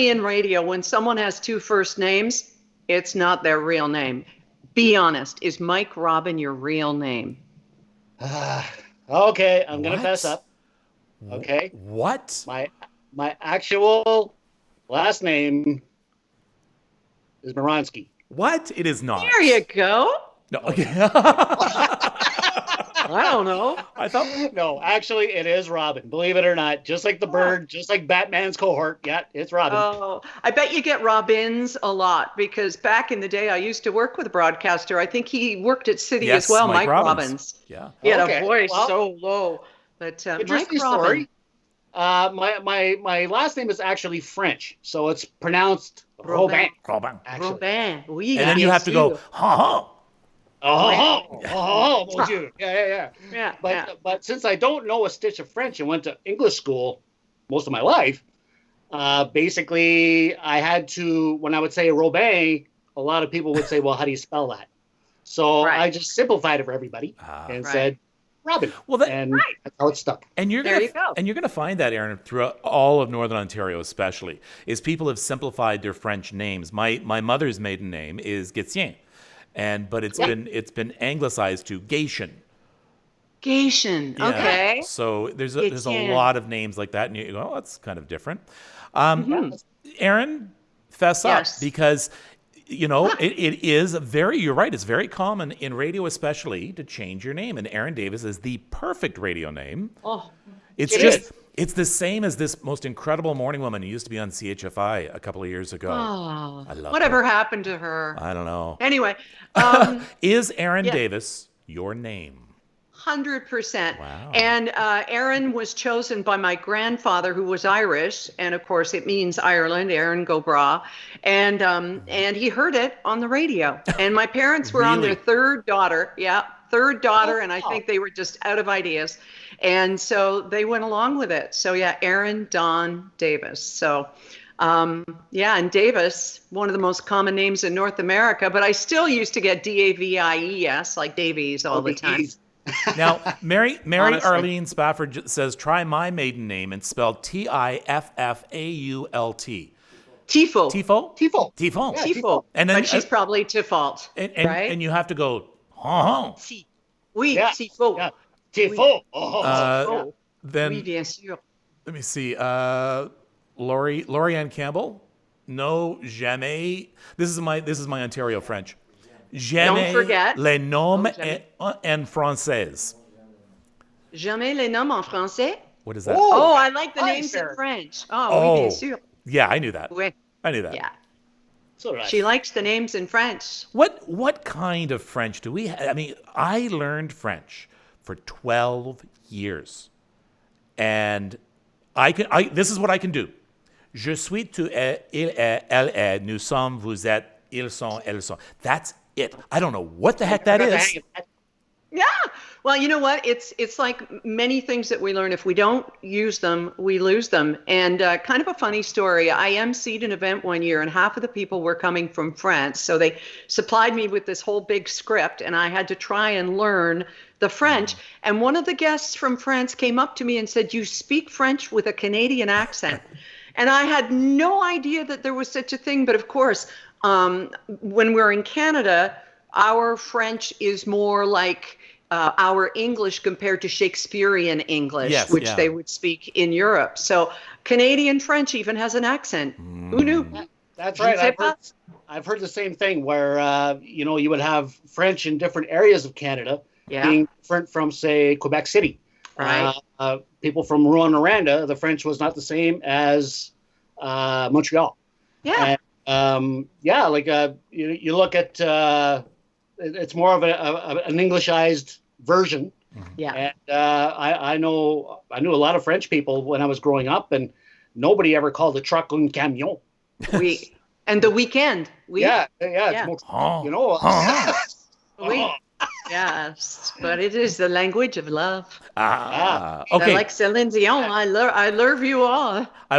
in radio, when someone has two first names, it's not their real name. Be honest. Is Mike Robin your real name? Okay, I'm gonna What? fess up. Okay. What? My actual last name is Moronsky. What? It is not. There you go. No. Okay. I don't know. I thought. No, actually, it is Robin. Believe it or not, just like the bird, just like Batman's cohort. Yeah, it's Robin. Oh, I bet you get Robins a lot because back in the day, I used to work with a broadcaster. I think he worked at City Yes, as well, Mike Mike Robbins. Robbins. Yeah. He had Okay, a voice well, so low. But Mike Interesting Robin. story. My last name is actually French, so it's pronounced Robin. Robin. Actually. Robin. Oui, And then you have to go, ha ha. Oh, bonjour. Yeah. Yeah, But since I don't know a stitch of French and went to English school most of my life, basically I had to, when I would say Robin, a lot of people would say, well, how do you spell that? So Right. I just simplified it for everybody and Right. said Robin. Well, and that's how it stuck. And you're There gonna, you go. And you're going to find that, Aaron, throughout all of Northern Ontario, especially, is people have simplified their French names. My mother's maiden name is Gatien, but it's been anglicized to Gatien. Gatien. Yeah. Okay. So there's a Gatien. lot of names like that, and you go, oh, that's kind of different. Aaron, fess up, Yes. because it is you're right, it's very common in radio especially to change your name, and Aaron Davis is the perfect radio name. Oh, It's the same as this most incredible morning woman who used to be on CHFI a couple of years ago. oh. I love Whatever her. happened to her? I don't know. Anyway, Is Aaron yeah. Davis your name? 100%. Wow. And Aaron was chosen by my grandfather, who was Irish, and of course it means Ireland, Aaron Go Bra, and he heard it on the radio. And my parents were on their Really? third daughter, and I think they were just out of ideas, and so they went along with it. So yeah, Aaron Don Davis. So. And Davis, one of the most common names in North America, but I still used to get Davies, like Davies, all the time. Now, Mary Honestly. Arlene Spafford says, try my maiden name and spelled Tiffault. Tifo. Tifo? Tifo. Tifo. Yeah, Tifo. And then But she's probably Tifalt, right? and you have to go, huh? Si. Oui, Yeah. Tifo. Yeah. Tifo. Tifo. Then Oui, bien sûr. let me see. Lori Ann Campbell. No, jamais. This is my Ontario French. Jamais forget. les noms jamais. en français. Jamais les noms en français. What is that? Oh, I like the hi, names Sarah. in French. Oh, oui, bien sûr. Yeah, I knew that. Oui. I knew that. Yeah. It's all right. She likes the names in French. What kind of French do we have? I mean, I learned French for 12 years. And this is what I can do. Je suis, tu es, il est, elle est, nous sommes, vous êtes, ils sont, elles sont. That's it. I don't know what the heck that is. Yeah. Well, you know what? It's like many things that we learn. If we don't use them, we lose them. And kind of a funny story. I emceed an event one year, and half of the people were coming from France. So they supplied me with this whole big script, and I had to try and learn the French. And one of the guests from France came up to me and said, "You speak French with a Canadian accent." And I had no idea that there was such a thing. But of course, when we're in Canada, our French is more like our English compared to Shakespearean English, which they would speak in Europe. So Canadian French even has an accent. Who knew? That's right. I've heard the same thing where, you would have French in different areas of Canada being different from, say, Quebec City. Right. People from Rouyn-Noranda, the French was not the same as Montreal. Yeah. And, you look at it's more of an Englishized version. Yeah. And I knew a lot of French people when I was growing up, and nobody ever called a truck un camion. And the weekend. Yeah. It's more, Oui. Yes, but it is the language of love. Okay. Like Celine Dion, I love you all. I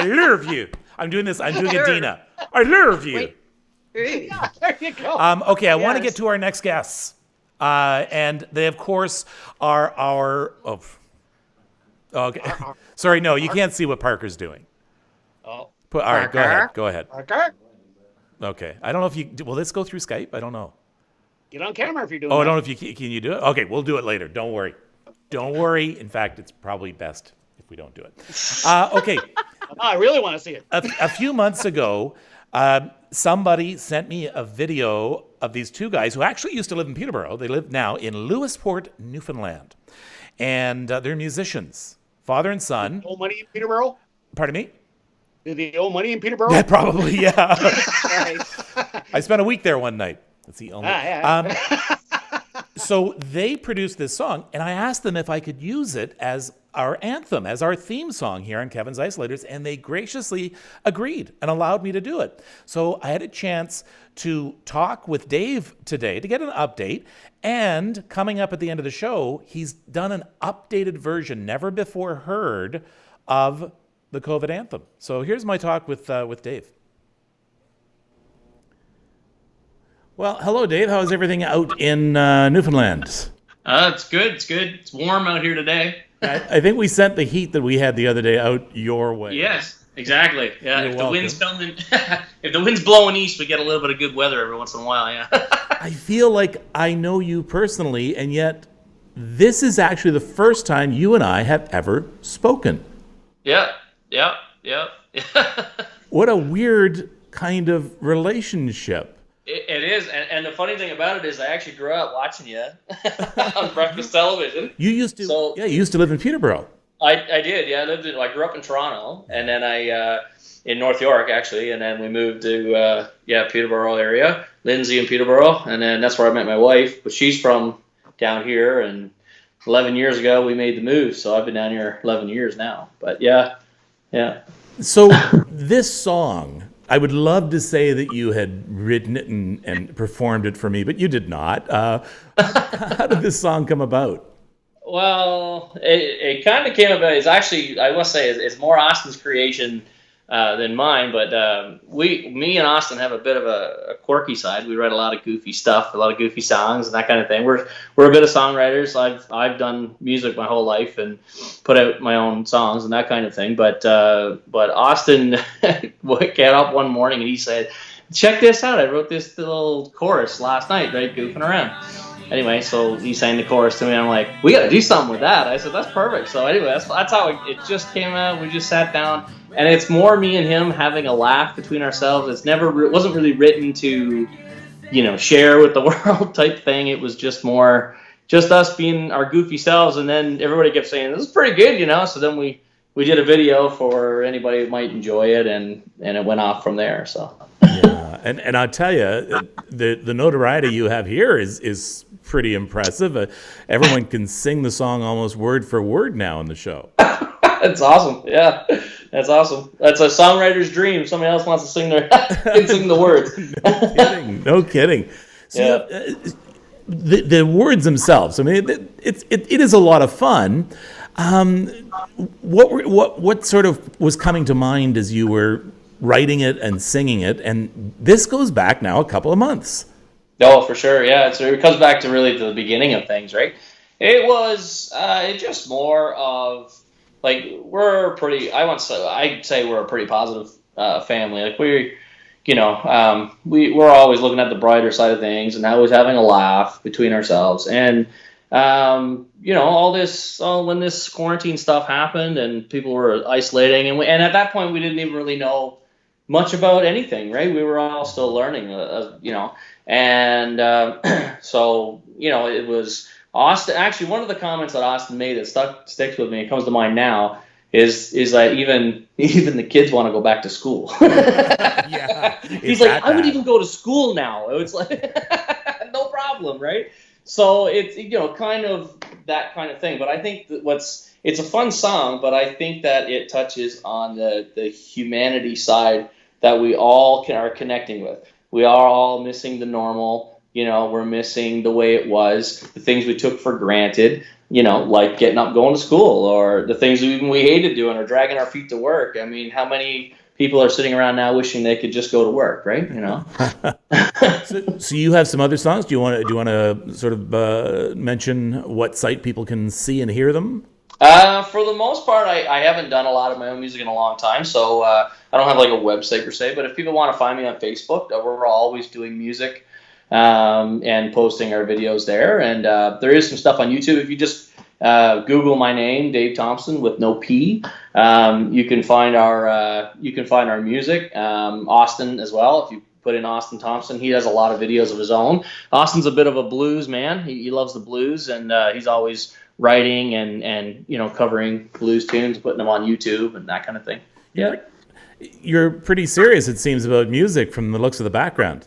love you. I'm doing this. I'm doing a Dina. I love you. Wait. Yeah, there you go. Okay, I want to get to our next guests. And they, of course, are our... Oh. Okay. Sorry, no, you can't see what Parker's doing. Oh. All right, go ahead. Parker, Okay. I don't know if you... Will this go through Skype? I don't know. get on camera if you're doing I that. don't know if you can you do it? Okay, we'll do it later. Don't worry. Don't worry. In fact, it's probably best if we don't do it. Okay. I really want to see it. A few months ago, somebody sent me a video of these two guys who actually used to live in Peterborough. They live now in Lewisport, Newfoundland. And they're musicians, father and son. Owe money in Peterborough? Pardon me? Did they owe money in Peterborough? Yeah, probably, yeah. I spent a week there one night. That's the only. So they produced this song, and I asked them if I could use it as our anthem, as our theme song here on Kevin's Isolators, and they graciously agreed and allowed me to do it. So I had a chance to talk with Dave today to get an update, and coming up at the end of the show, he's done an updated version, never before heard, of the COVID anthem. So here's my talk with Dave. Well, hello, Dave. How's everything out in Newfoundland? It's good. It's good. It's warm out here today. I think we sent the heat that we had the other day out your way. Yes, exactly. Yeah, You're if welcome. the wind's coming, if the wind's blowing east, we get a little bit of good weather every once in a while. Yeah. I feel like I know you personally, and yet this is actually the first time you and I have ever spoken. Yeah. What a weird kind of relationship. It is, and the funny thing about it is, I actually grew up watching you on breakfast television. You used to, you used to live in Peterborough. I did, yeah. I grew up in Toronto, and then I in North York actually, and then we moved to Peterborough area, Lindsay in Peterborough, and then that's where I met my wife. But she's from down here, and 11 years ago we made the move, so I've been down here 11 years now. But yeah. So this song, I would love to say that you had written it and performed it for me, but you did not. How did this song come about? Well, it kind of came about. It's actually, I must say, it's more Austin's creation than mine. But me and Austin have a bit of a quirky side. We write a lot of goofy stuff, a lot of goofy songs and that kind of thing. We're a bit of songwriters. I've done music my whole life and put out my own songs and that kind of thing. But Austin got up one morning and he said, "Check this out! I wrote this little chorus last night, right, goofing around." Anyway, so he sang the chorus to me, and I'm like, "We got to do something with that." I said, "That's perfect." So anyway, that's how it just came out. We just sat down, and it's more me and him having a laugh between ourselves. It wasn't really written to, share with the world type thing. It was just more just us being our goofy selves, and then everybody kept saying, "This is pretty good," So then we did a video for anybody who might enjoy it, and it went off from there. So. Yeah, and I'll tell you, the notoriety you have here is pretty impressive. Everyone can sing the song almost word for word now in the show. That's awesome. Yeah, that's awesome. That's a songwriter's dream. Somebody else wants to sing sing the words. No kidding. So, the words themselves. I mean, it is a lot of fun. What sort of was coming to mind as you were writing it and singing it? And this goes back now a couple of months. No, for sure. Yeah, it comes back to really the beginning of things, right? It was just more of like I'd say we're a pretty positive family. Like we're always looking at the brighter side of things and always having a laugh between ourselves. And when this quarantine stuff happened and people were isolating, and at that point we didn't even really know much about anything, right? We were all still learning, and so it was Austin. Actually, one of the comments that Austin made that sticks with me, it comes to mind now, is that even the kids want to go back to school. Yeah, he's like, I would even go to school now. It's like no problem, right? So it's kind of that kind of thing. But I think that it's a fun song, but I think that it touches on the humanity side that we all are connecting with. We are all missing the normal. We're missing the way it was, the things we took for granted. Like getting up, going to school, or the things we hated doing, or dragging our feet to work. I mean, how many people are sitting around now wishing they could just go to work, right? So you have some other songs. Do you want to sort of mention what site people can see and hear them? For the most part, I haven't done a lot of my own music in a long time, so I don't have like a website per se. But if people want to find me on Facebook, we're always doing music and posting our videos there. And there is some stuff on YouTube. If you just Google my name, Dave Thompson, with no P, you can find our music. Austin as well. If you put in Austin Thompson, he has a lot of videos of his own. Austin's a bit of a blues man. He loves the blues, and he's always writing and covering blues tunes, putting them on YouTube and that kind of thing. Yeah. You're pretty serious, it seems, about music from the looks of the background.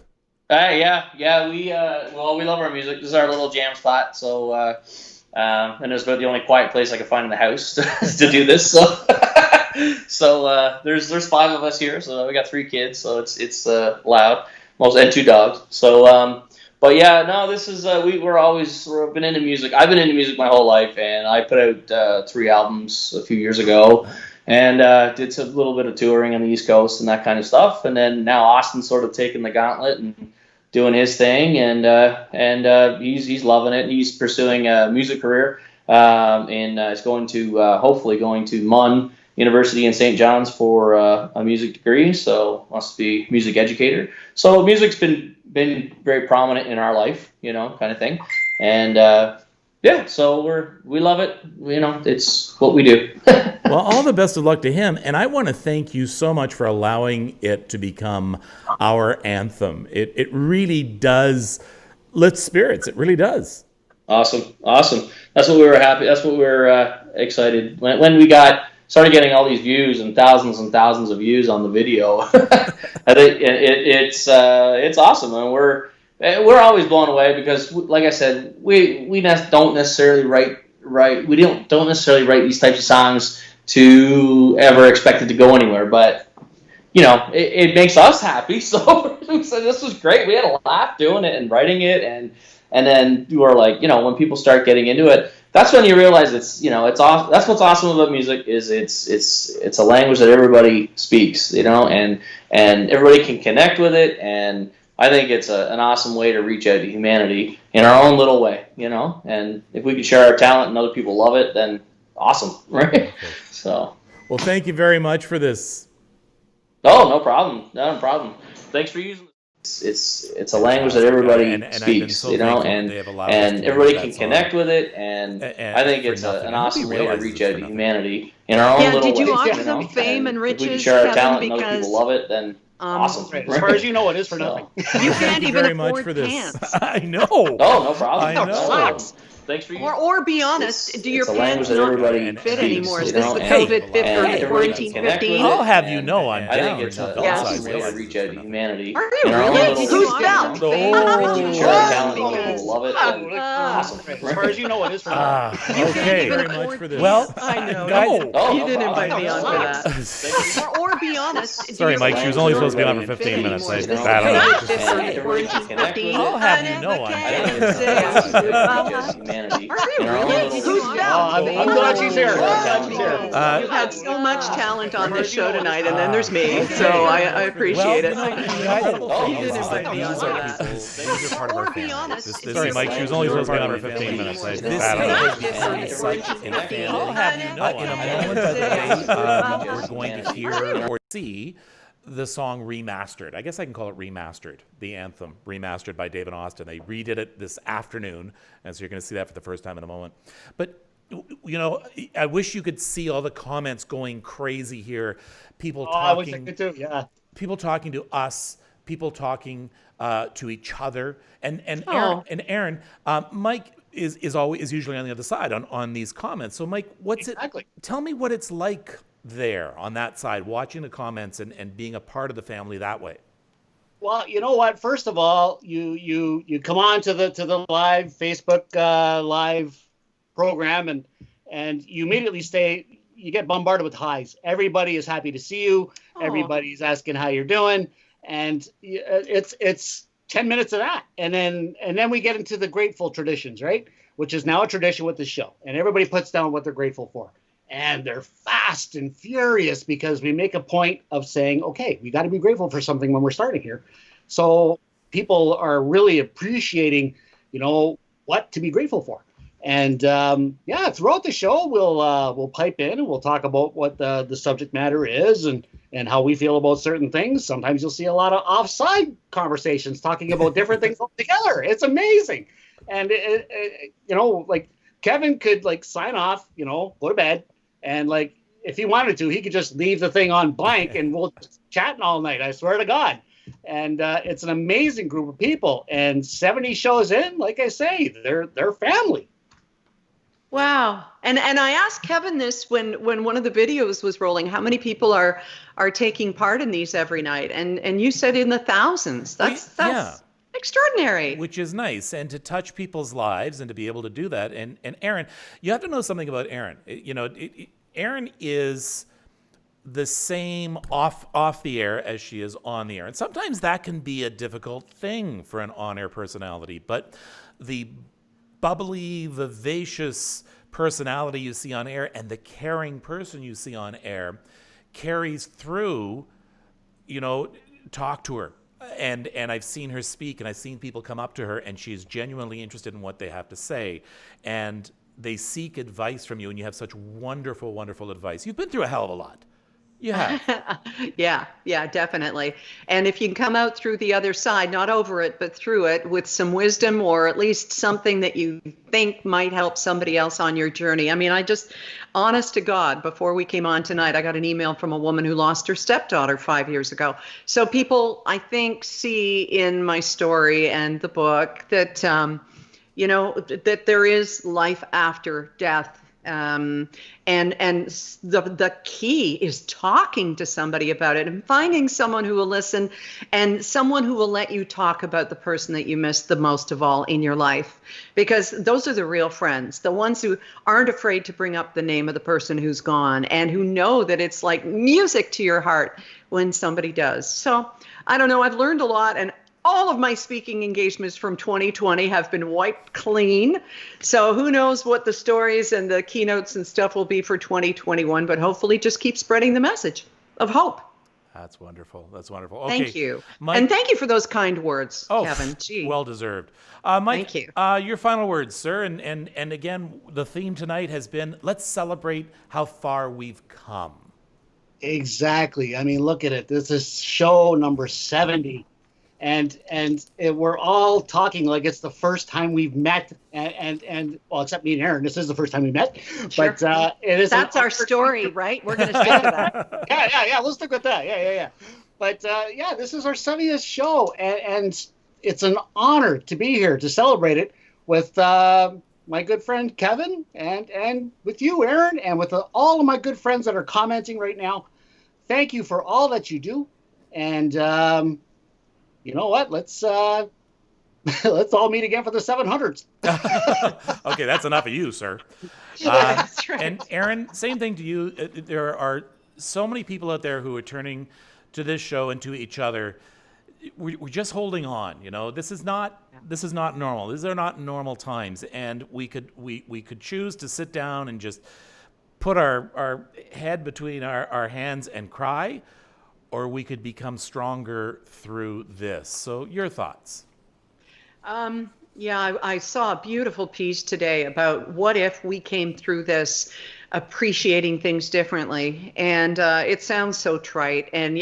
Yeah. We love our music. This is our little jam spot. So, and it's about the only quiet place I could find in the house to do this. So, there's 5 of us here. So we got 3 kids. So it's loud, and 2 dogs. So, but yeah, no, this is we've been into music. I've been into music my whole life, and I put out 3 albums a few years ago. And did a little bit of touring on the East Coast and that kind of stuff. And then now Austin's sort of taken the gauntlet and doing his thing, and he's loving it. He's pursuing a music career, and is going to hopefully going to MUN University in St. John's for a music degree. So wants to be a music educator. So music's been very prominent in our life, kind of thing, and. Yeah, so we love it. It's what we do. Well, all the best of luck to him, and I want to thank you so much for allowing it to become our anthem. It really does lift spirits. It really does. Awesome. That's what we were happy. That's what we were excited when we started getting all these views and thousands of views on the video. I think it's awesome, and we're always blown away because, like I said, we don't necessarily write these types of songs to ever expect it to go anywhere, but it makes us happy. So this was great. We had a laugh doing it and writing it, and then you were like, when people start getting into it, that's when you realize it's that's what's awesome about music is it's a language that everybody speaks, and everybody can connect with it, and I think it's an awesome way to reach out to humanity in our own little way, and if we can share our talent and other people love it, then awesome, right? So. Well, thank you very much for this. Oh, no problem. Thanks for using it. It's a language that everybody speaks, and everybody can connect with it, and I think it's an awesome way to reach out to humanity in our own little way. Did you offer them fame and riches, if we can share our Kevin, talent and other people love it, then awesome. Right. As far as you know, it is for nothing. You can't even very much afford for this. pants. I know. Oh, no problem. I know. Sucks. Thanks for using Or be honest, do your it's a language pants that not everybody fit speaks, anymore? Is this the COVID or quarantine 15? I'll have you know I'm I down. think it's an Yes. awesome way to reach out to humanity. Are you in our own really? little Did way, you spell? We can share our talent and other people love it, then awesome. As far as you know, it is for nothing. You can't Okay. even Very much afford for this. pants. Well, I know. guys- Oh, You no didn't problem. invite me on for that. Or be honest. do Sorry, your Mike. She was only pants supposed to be on not for fit 15 minutes. anymore? I Is this don't know. COVID And everybody quarantine can connect 15? with I'll it. have you know I I'm think it's an awesome way to reach out to humanity Are you in our own really? little Who's way. that? I'm glad she's here. I'm glad she's here. You've had so much talent on this show tonight, and then there's me, so I appreciate it. Well, Thank you. guys, You didn't invite me on these for are that. people. These are part of Or our be family. honest. Sorry, Mike. She was only supposed to be on for 15 minutes. I This don't know. is I'll have you know in a moment, by the way, we're going to hear or see the song remastered. I guess I can call it remastered, the anthem, remastered by David Austin. They redid it this afternoon, and so you're going to see that for the first time in a moment. But I wish you could see all the comments going crazy here. People I wish I talking, could too. Yeah. people talking to us, people talking to each other, and Oh. Aaron, Mike is usually on the other side on these comments. So Mike, Exactly. tell me what it's like there on that side, watching the comments and being a part of the family that way. Well, you know what? First of all, you come on to the live Facebook live program, and you immediately you get bombarded with highs. Everybody is happy to see you. Everybody's asking how you're doing, and it's 10 minutes of that, and then we get into the grateful traditions, right? Which is now a tradition with the show, and everybody puts down what they're grateful for. And they're fast and furious because we make a point of saying, okay, we got to be grateful for something when we're starting here. So people are really appreciating, what to be grateful for. And throughout the show, we'll pipe in and we'll talk about what the subject matter is and how we feel about certain things. Sometimes you'll see a lot of offside conversations talking about different things altogether. It's amazing. And, like Kevin could sign off, go to bed. And if he wanted to, he could just leave the thing on blank and we'll just chatting all night. I swear to God. And it's an amazing group of people. And 70 shows in, like I say, they're family. Wow. And I asked Kevin this when one of the videos was rolling, how many people are taking part in these every night? And you said in the thousands. That's extraordinary. Which is nice, and to touch people's lives and to be able to do that. And Aaron, you have to know something about Aaron. Aaron is the same off the air as she is on the air. And sometimes that can be a difficult thing for an on-air personality. But the bubbly, vivacious personality you see on air and the caring person you see on air carries through, talk to her. and I've seen her speak, and I've seen people come up to her, and she is genuinely interested in what they have to say, and they seek advice from you, and you have such wonderful, wonderful advice. You've been through a hell of a lot. You have. Yeah, definitely. And if you can come out through the other side, not over it, but through it with some wisdom, or at least something that you think might help somebody else on your journey. I mean, honest to God, before we came on tonight, I got an email from a woman who lost her stepdaughter 5 years ago. So people, I think, see in my story and the book that, that there is life after death. And the key is talking to somebody about it and finding someone who will listen, and someone who will let you talk about the person that you miss the most of all in your life, because those are the real friends, the ones who aren't afraid to bring up the name of the person who's gone, and who know that it's like music to your heart when somebody does. So I don't know, I've learned a lot, and all of my speaking engagements from 2020 have been wiped clean. So who knows what the stories and the keynotes and stuff will be for 2021, but hopefully just keep spreading the message of hope. That's wonderful. That's wonderful. Okay. Thank you. Mike, and thank you for those kind words, Kevin. Gee. Well deserved. Mike, thank you. Your final words, sir. And again, the theme tonight has been, let's celebrate how far we've come. Exactly. I mean, look at it. This is show number 70. And we're all talking like it's the first time we've met, and well, except me and Aaron, this is the first time we met. Sure. But it is. That's our story, right? We're going to stick to that. Yeah. Let's stick with that. Yeah. But this is our 70th show, and it's an honor to be here to celebrate it with my good friend Kevin, and with you, Aaron, and with all of my good friends that are commenting right now. Thank you for all that you do, and. You know what? Let's all meet again for the 700s. Okay, that's enough of you, sir. That's right. And Aaron, same thing to you. There are so many people out there who are turning to this show and to each other. We're just holding on. This is not normal. These are not normal times, and we could choose to sit down and just put our head between our hands and cry. Or we could become stronger through this. So your thoughts? I saw a beautiful piece today about what if we came through this appreciating things differently. And it sounds so trite. And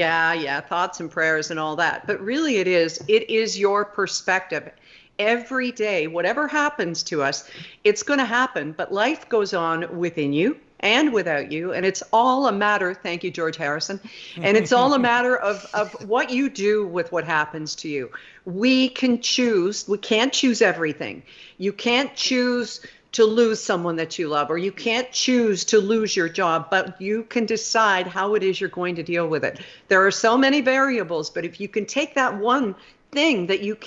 thoughts and prayers and all that. But really it is your perspective. Every day, whatever happens to us, it's going to happen. But life goes on within you and without you. And it's all a matter, thank you, George Harrison, and it's all a matter of what you do with what happens to you. We can't choose everything. You can't choose to lose someone that you love, or you can't choose to lose your job, but you can decide how it is you're going to deal with it. There are so many variables, but if you can take that one thing that you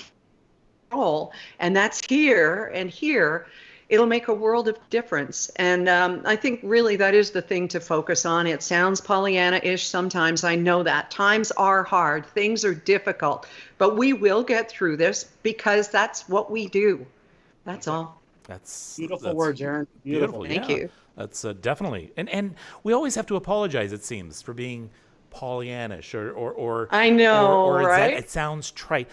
control, and that's here and here, it'll make a world of difference. And I think really that is the thing to focus on. It sounds Pollyanna-ish sometimes. I know that. Times are hard. Things are difficult. But we will get through this because that's what we do. That's all. That's beautiful words, Aaron. Beautiful. Thank you. That's definitely. And we always have to apologize, it seems, for being Pollyannish or I know, or right? It sounds trite.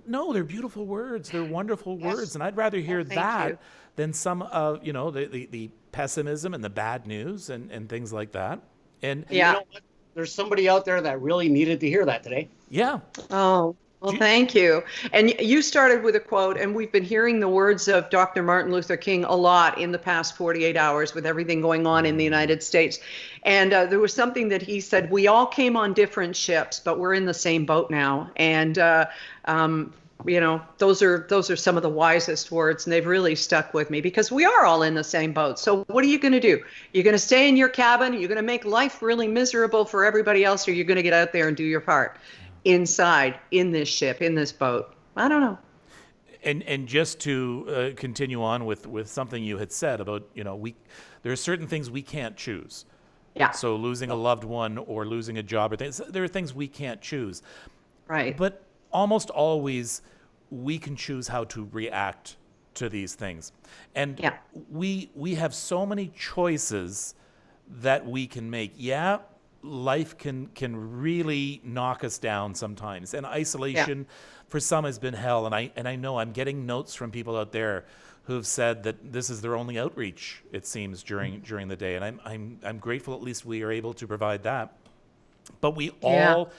No, they're beautiful words. They're wonderful words. And I'd rather hear that than some of, the pessimism and the bad news and things like that. And you know what? There's somebody out there that really needed to hear that today. Yeah. Oh, well, thank you. And you started with a quote, and we've been hearing the words of Dr. Martin Luther King a lot in the past 48 hours with everything going on in the United States. And there was something that he said, we all came on different ships, but we're in the same boat now. And, those are some of the wisest words, and they've really stuck with me because we are all in the same boat. So what are you going to do? You're going to stay in your cabin? You're going to make life really miserable for everybody else, or you're going to get out there and do your part inside, in this ship, in this boat? I don't know. And just to continue on with something you had said about, there are certain things we can't choose. Yeah. So losing a loved one or losing a job, there are things we can't choose. Right. But almost always we can choose how to react to these things. And we have so many choices that we can make. Yeah, life can really knock us down sometimes, and isolation for some has been hell. And I know I'm getting notes from people out there who've said that this is their only outreach, it seems, during the day, and I'm grateful at least we are able to provide that. But we all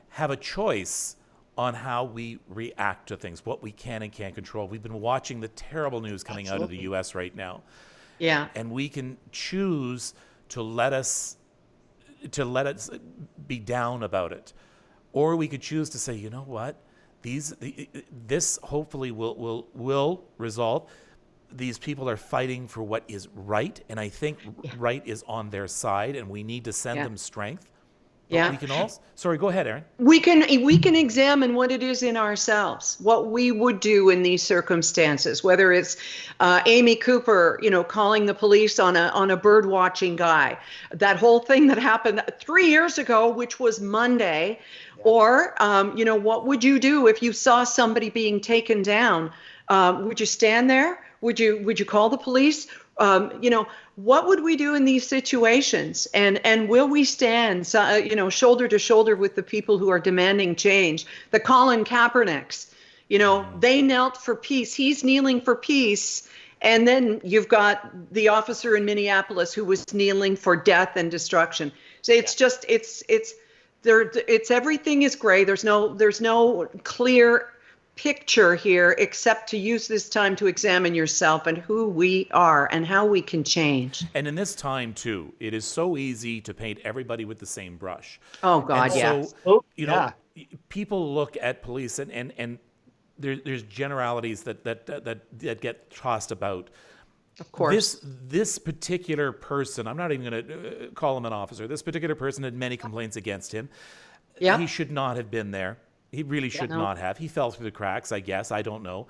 have a choice on how we react to things, what we can and can't control. We've been watching the terrible news coming out of the U.S. right now. Yeah. And we can choose to let us be down about it, or we could choose to say, you know what, this hopefully will result. These people are fighting for what is right, and I think right is on their side, and we need to send them strength. But we can also, sorry, go ahead, Erin. We can examine what it is in ourselves, what we would do in these circumstances, whether it's Amy Cooper, calling the police on a bird watching guy, that whole thing that happened 3 years ago, which was Monday, or, what would you do if you saw somebody being taken down? Would you stand there? Would you call the police? What would we do in these situations? And will we stand, shoulder to shoulder with the people who are demanding change? The Colin Kaepernicks, they knelt for peace. He's kneeling for peace. And then you've got the officer in Minneapolis who was kneeling for death and destruction. So it's everything is gray. There's no clear picture here except to use this time to examine yourself and who we are and how we can change. And in this time too, it is so easy to paint everybody with the same brush. Oh God, so, people look at police and there's generalities that get tossed about. Of course. This particular person, I'm not even going to call him an officer. This particular person had many complaints against him. Yeah. He should not have been there. He really should not have. He fell through the cracks, I guess. I don't know.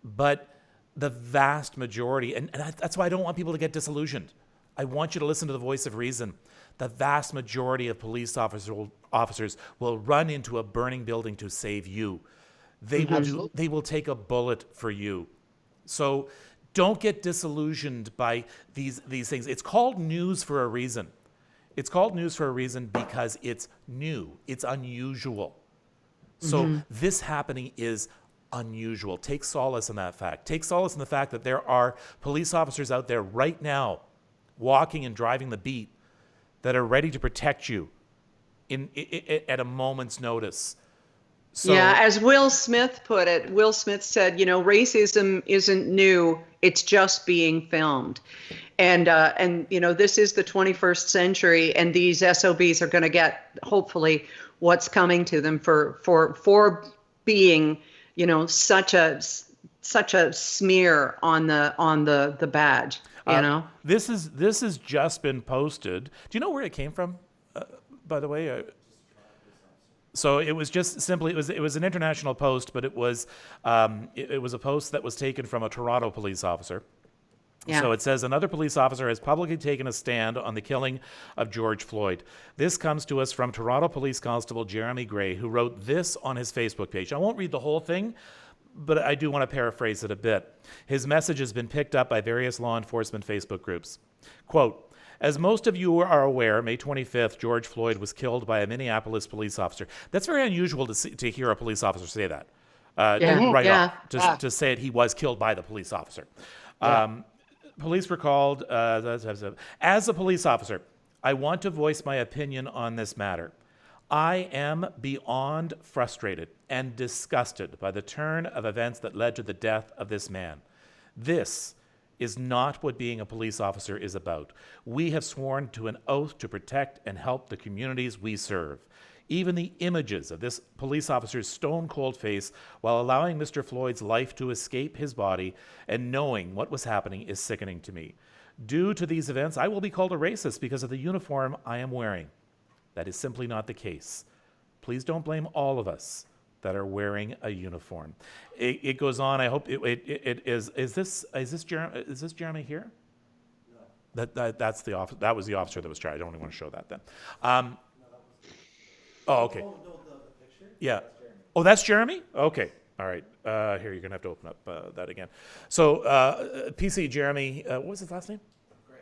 But the vast majority, and that's why I don't want people to get disillusioned. I want you to listen to the voice of reason. The vast majority of police officers will run into a burning building to save you. They will take a bullet for you. So don't get disillusioned by these things. It's called news for a reason. It's called news for a reason because it's new. It's unusual. So this happening is unusual. Take solace in that fact. Take solace in the fact that there are police officers out there right now walking and driving the beat that are ready to protect you at a moment's notice. So, as Will Smith put it, Will Smith said, racism isn't new, it's just being filmed. And this is the 21st century, and these SOBs are going to get, hopefully, what's coming to them for being, such a smear on the badge. This has just been posted. Do you know where it came from? By the way. So it was just simply it was an international post, but it was a post that was taken from a Toronto police officer. Yeah. So it says, another police officer has publicly taken a stand on the killing of George Floyd. This comes to us from Toronto Police Constable Jeremy Gray, who wrote this on his Facebook page. I won't read the whole thing, but I do want to paraphrase it a bit. His message has been picked up by various law enforcement Facebook groups. Quote, as most of you are aware, May 25th, George Floyd was killed by a Minneapolis police officer. That's very unusual to hear a police officer say that. Off, to say it, he was killed by the police officer. Police were called, as a police officer, I want to voice my opinion on this matter. I am beyond frustrated and disgusted by the turn of events that led to the death of this man. This is not what being a police officer is about. We have sworn to an oath to protect and help the communities we serve. Even the images of this police officer's stone-cold face while allowing Mr. Floyd's life to escape his body and knowing what was happening is sickening to me. Due to these events, I will be called a racist because of the uniform I am wearing. That is simply not the case. Please don't blame all of us that are wearing a uniform. It goes on. I hope it is. Is this Jeremy here? No. That's the officer. That was the officer that was tried. I don't even want to show that then. Oh, okay. Oh, no, the picture? Yeah. Oh, that's Jeremy? Okay. All right. Here, you're going to have to open up that again. So, PC Jeremy, what was his last name?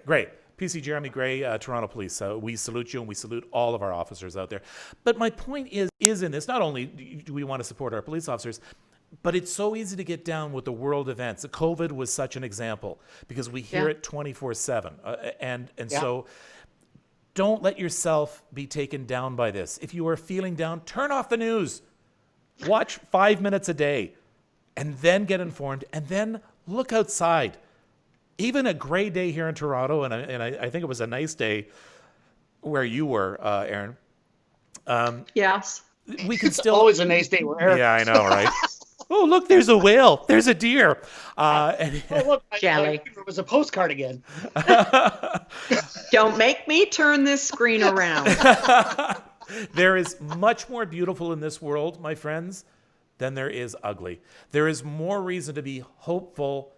Gray. PC Jeremy Gray, Toronto Police. We salute you, and we salute all of our officers out there. But my point is in this, not only do we want to support our police officers, but it's so easy to get down with the world events. COVID was such an example because we hear it 24/7. So don't let yourself be taken down by this. If you are feeling down, turn off the news. Watch 5 minutes a day and then get informed and then look outside. Even a gray day here in Toronto, and I think it was a nice day where you were, Erin. Yes. We can still... It's always a nice day where Erin... Yeah, I know, right? Oh, look, there's a whale. There's a deer. Look, Jelly. It was a postcard again. Don't make me turn this screen around. There is much more beautiful in this world, my friends, than there is ugly. There is more reason to be hopeful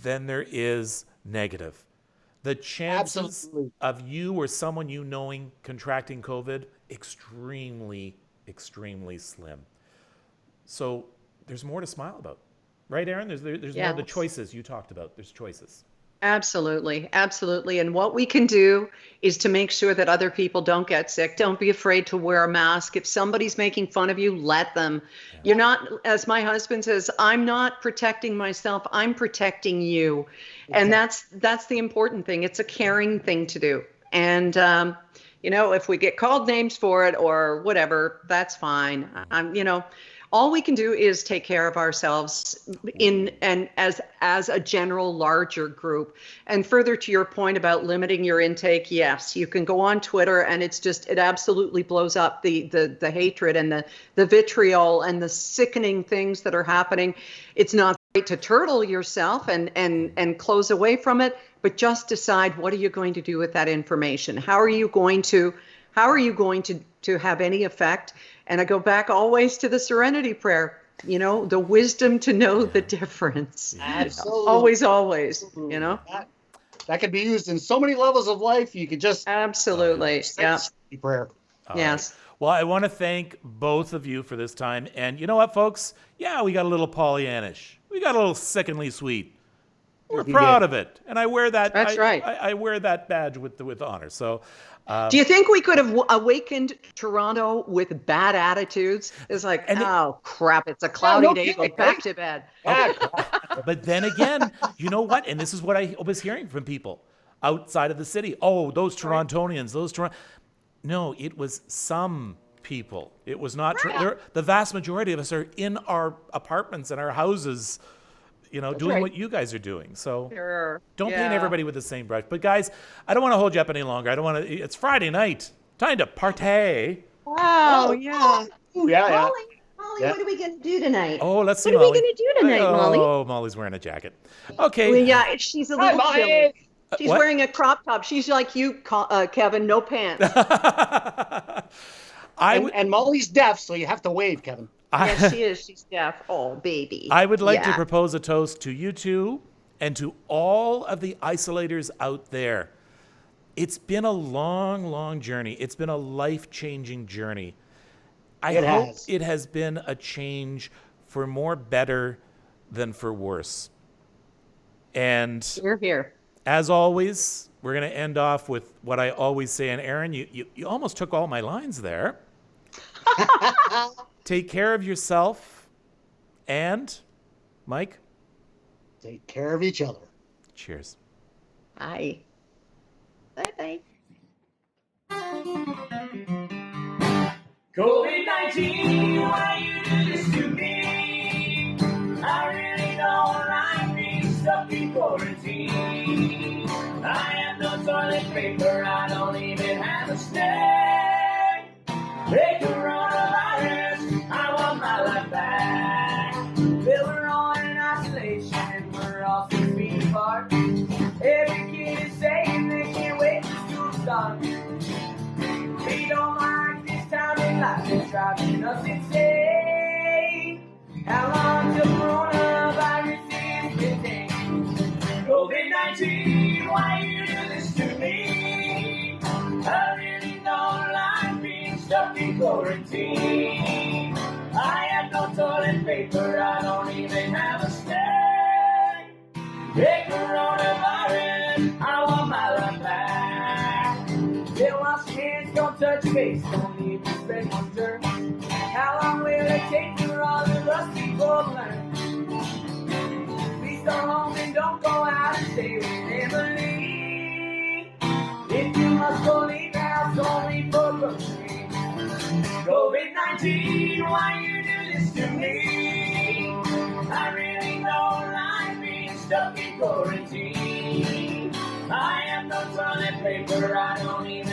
than there is negative. The chances of you or someone you knowing contracting COVID, extremely, extremely slim. So there's more to smile about. Right, Erin? There's more of the choices you talked about. There's choices. Absolutely. Absolutely. And what we can do is to make sure that other people don't get sick. Don't be afraid to wear a mask. If somebody's making fun of you, let them. Yeah. You're not, as my husband says, I'm not protecting myself. I'm protecting you. Okay. And that's the important thing. It's a caring thing to do. And, if we get called names for it or whatever, that's fine. All we can do is take care of ourselves as a general larger group. And further to your point about limiting your intake, yes, you can go on Twitter and it absolutely blows up the hatred and the vitriol and the sickening things that are happening. It's not great to turtle yourself and close away from it, but just decide, what are you going to do with that information? How are you going to have any effect? And I go back always to the serenity prayer, the wisdom to know the difference. Absolutely. Always, That could be used in so many levels of life. You could just... Absolutely. Prayer. Yes. Right. Well, I want to thank both of you for this time. And you know what, folks? Yeah, we got a little Pollyannish. We got a little sickeningly sweet. We're proud of it. And I wear that. That's right. I wear that badge with honor. So... do you think we could have awakened Toronto with bad attitudes? It's like, crap, it's a cloudy day, go back to bed. But then again, you know what? And this is what I was hearing from people outside of the city. Oh, those Torontonians, No, it was some people. It was not the vast majority of us are in our apartments and our houses, doing what you guys are doing. So don't paint everybody with the same brush. But guys, I don't want to hold you up any longer. It's Friday night. Time to party. Wow, yeah. Ooh, yeah. Molly, what are we going to do tonight? Oh, let's see, What are we going to do tonight, Molly? Oh, Molly's wearing a jacket. Okay. Well, yeah, she's a little chilly. She's wearing a crop top. She's like you, Kevin, no pants. And Molly's deaf, so you have to wave, Kevin. Yes, she is. She's deaf. Oh, baby. I would like to propose a toast to you two and to all of the isolators out there. It's been a long, long journey. It's been a life-changing journey. I hope it has been a change for more better than for worse. And here. As always, we're going to end off with what I always say. And Erin, you almost took all my lines there. Take care of yourself. And, Mike? Take care of each other. Cheers. Bye. Bye-bye. COVID-19, why you do this to me? I really don't like being stuck in quarantine. I have no toilet paper, I don't even have a snack. Hey, coronavirus, I want my life back. We're all in isolation, we're all 6 feet apart. Every kid is saying they can't wait for school to start. We don't like this time in life, it's driving us insane. How long till coronavirus is contained? COVID-19, why you do this to me? I really don't like being stuck in quarantine. I have no toilet paper, I don't even have a snack. Hey, coronavirus, I want my life back. Still wash your hands, don't touch your face, don't need to spread one germ. How long will it take for all of us people to learn? Please go home and don't go out and stay with Emily. If you must go, leave the house only for groceries. COVID-19, why you do this to me? I really don't like being stuck in quarantine. I have no toilet paper, I don't even